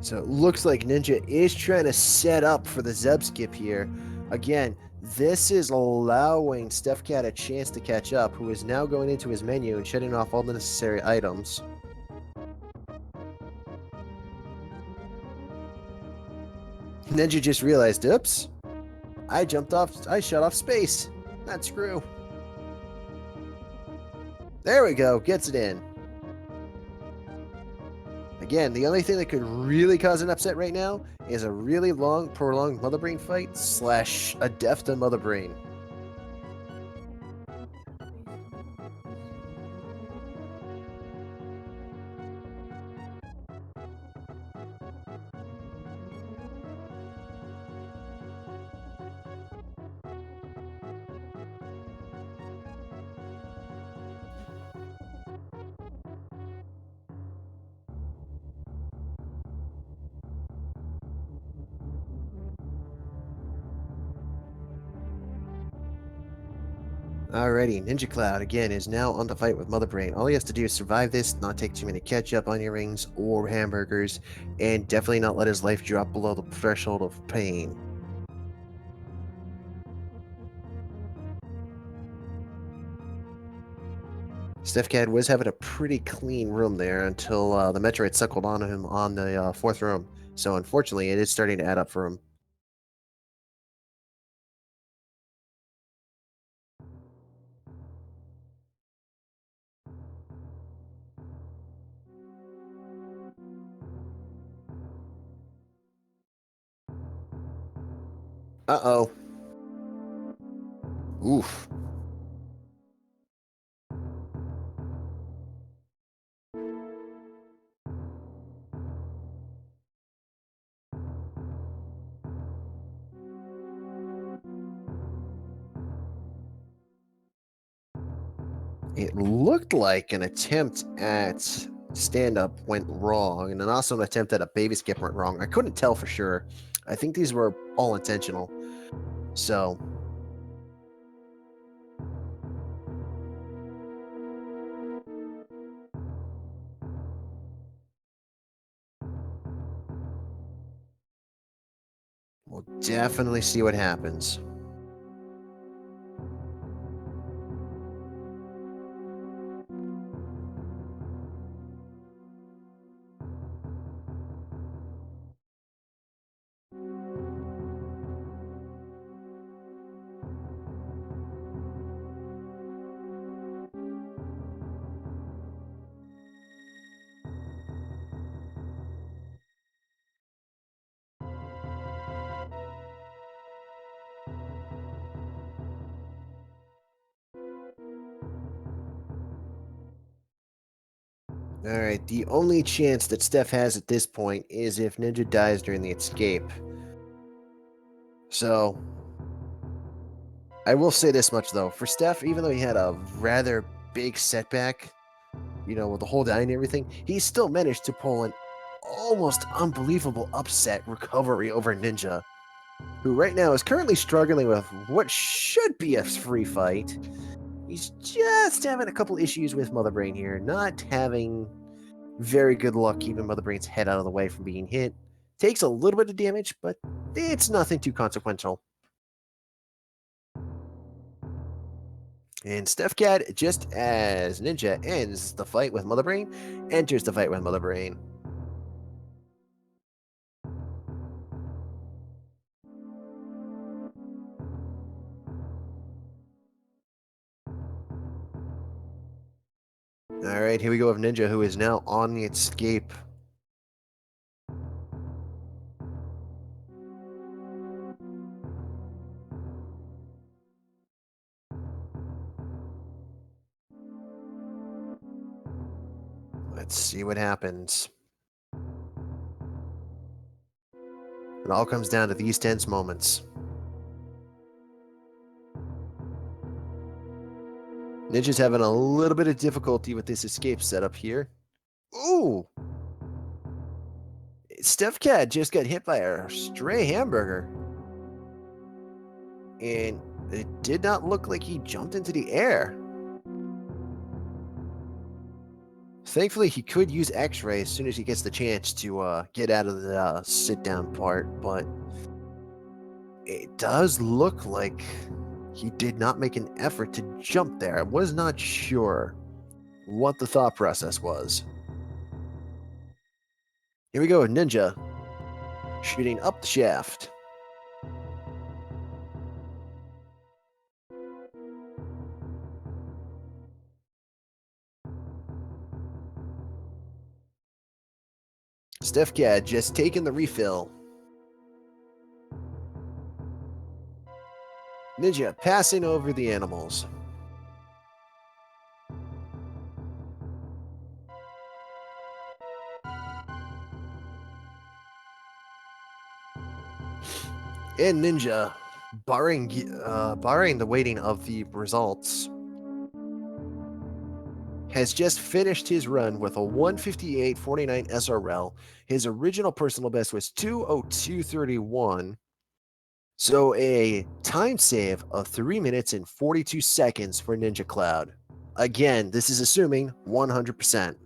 So it looks like Ninja is trying to set up for the Zeb skip here. Again, this is allowing Stefcad a chance to catch up, who is now going into his menu and shutting off all the necessary items. Ninja just realized, oops, I shut off space. Not screw. There we go, gets it in. Again, the only thing that could really cause an upset right now is a really long, prolonged Mother Brain fight / a death to Mother Brain. Alrighty, Ninja Cloud again is now on the fight with Mother Brain. All he has to do is survive this, not take too many ketchup, onion rings, or hamburgers, and definitely not let his life drop below the threshold of pain. Stefcad was having a pretty clean room there until the Metroid suckled on him on the fourth room. So unfortunately, it is starting to add up for him. Uh-oh. Oof. It looked like an attempt at stand-up went wrong, and then also an attempt at a baby skip went wrong. I couldn't tell for sure. I think these were all intentional. So, we'll definitely see what happens. All right, the only chance that Steph has at this point is if Ninja dies during the escape. So, I will say this much though. For Steph, even though he had a rather big setback, with the whole die and everything, he still managed to pull an almost unbelievable upset recovery over Ninja, who right now is currently struggling with what should be a free fight. He's just having a couple issues with Mother Brain here, not having very good luck keeping Mother Brain's head out of the way from being hit. Takes a little bit of damage, but it's nothing too consequential. And Stefcad, just as Ninja ends the fight with Mother Brain, enters the fight with Mother Brain. Alright, here we go with Ninja, who is now on the escape. Let's see what happens. It all comes down to these tense moments. Ninja's having a little bit of difficulty with this escape setup here. Ooh! Stefcad just got hit by a stray hamburger. And it did not look like he jumped into the air. Thankfully, he could use X-ray as soon as he gets the chance to get out of the sit-down part, but it does look like he did not make an effort to jump there. I was not sure what the thought process was. Here we go, Ninja shooting up the shaft. Stefcad just taking the refill. Ninja passing over the animals. And Ninja, barring the waiting of the results, has just finished his run with a 158.49 SRL. His original personal best was 2:02.31. So a time save of 3 minutes and 42 seconds for Ninja Cloud. Again, this is assuming 100%.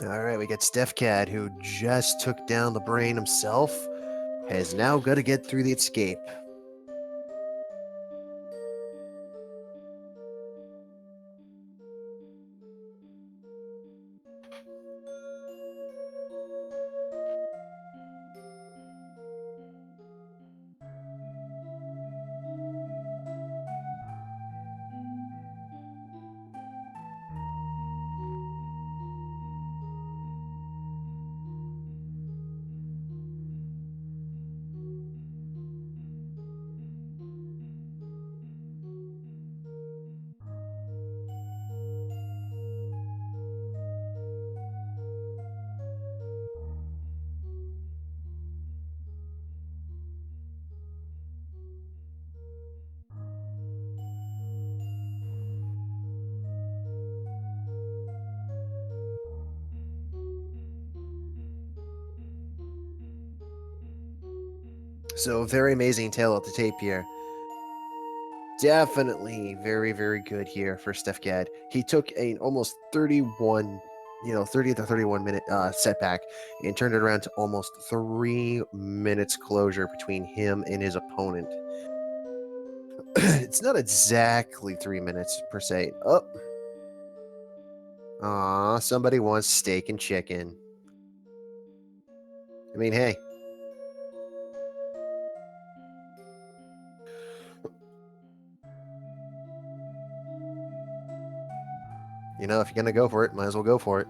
All right, we got Stefcad, who just took down the brain himself, has now got to get through the escape. So, very amazing tale of the tape here. Definitely very, very good here for Stefcad. He took a almost 30 to 31 minute setback and turned it around to almost 3 minutes closure between him and his opponent. It's not exactly 3 minutes per se. Oh, somebody wants steak and chicken. I mean, hey. You know, if you're gonna go for it, might as well go for it.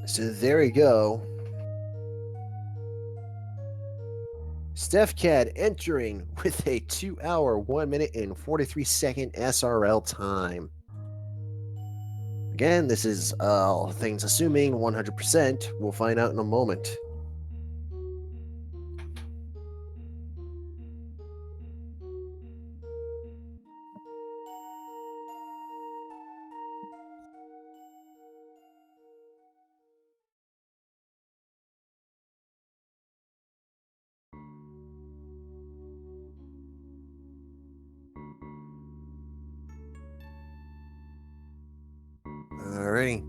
So there we go. Stefcad entering with a 2 hour, 1 minute, and 43-second SRL time. Again, this is things assuming 100%. We'll find out in a moment. Alrighty.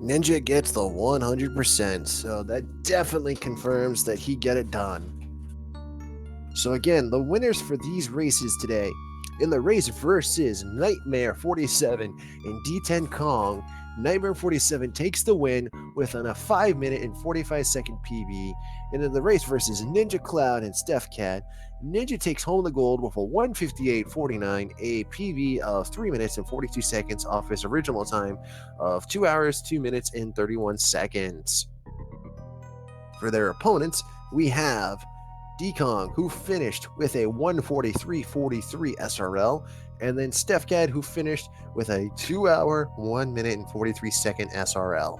Ninja gets the 100%, so that definitely confirms that he get it done. So again, the winners for these races today, in the race versus Nightmare47 and Di10kong, Nightmare47 takes the win within a 5 minute and 45-second PB, and in the race versus Ninja Cloud and Stefcad, Ninja takes home the gold with a 158.49, a PB of 3 minutes and 42 seconds off his original time of 2 hours, 2 minutes, and 31 seconds. For their opponents, we have Di10kong, who finished with a 143.43 SRL, and then Stefcad, who finished with a 2 hour, 1 minute, and 43-second SRL.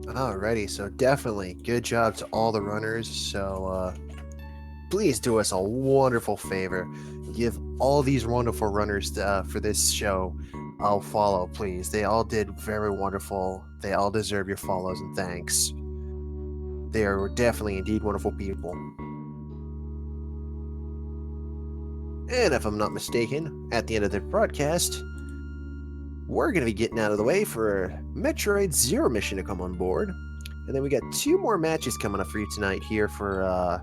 Alrighty, so definitely good job to all the runners. So please do us a wonderful favor. Give all these wonderful runners for this show a follow, please. They all did very wonderful. They all deserve your follows and thanks. They are definitely indeed wonderful people. And if I'm not mistaken, at the end of the broadcast, we're going to be getting out of the way for Metroid Zero mission to come on board. And then we got 2 more matches coming up for you tonight here for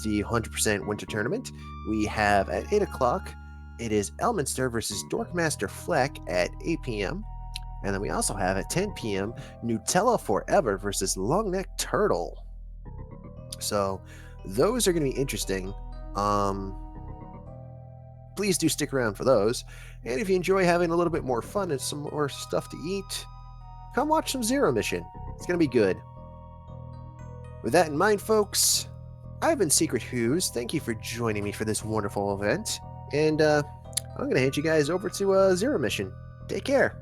the 100% Winter Tournament. We have at 8 o'clock, it is Elminster versus Dorkmaster Fleck at 8 p.m. And then we also have at 10 p.m. Nutella Forever versus Longneck Turtle. So those are going to be interesting. Please do stick around for those. And if you enjoy having a little bit more fun and some more stuff to eat, come watch some Zero Mission. It's going to be good. With that in mind, folks, I've been Secret Who's. Thank you for joining me for this wonderful event. And I'm going to hand you guys over to Zero Mission. Take care.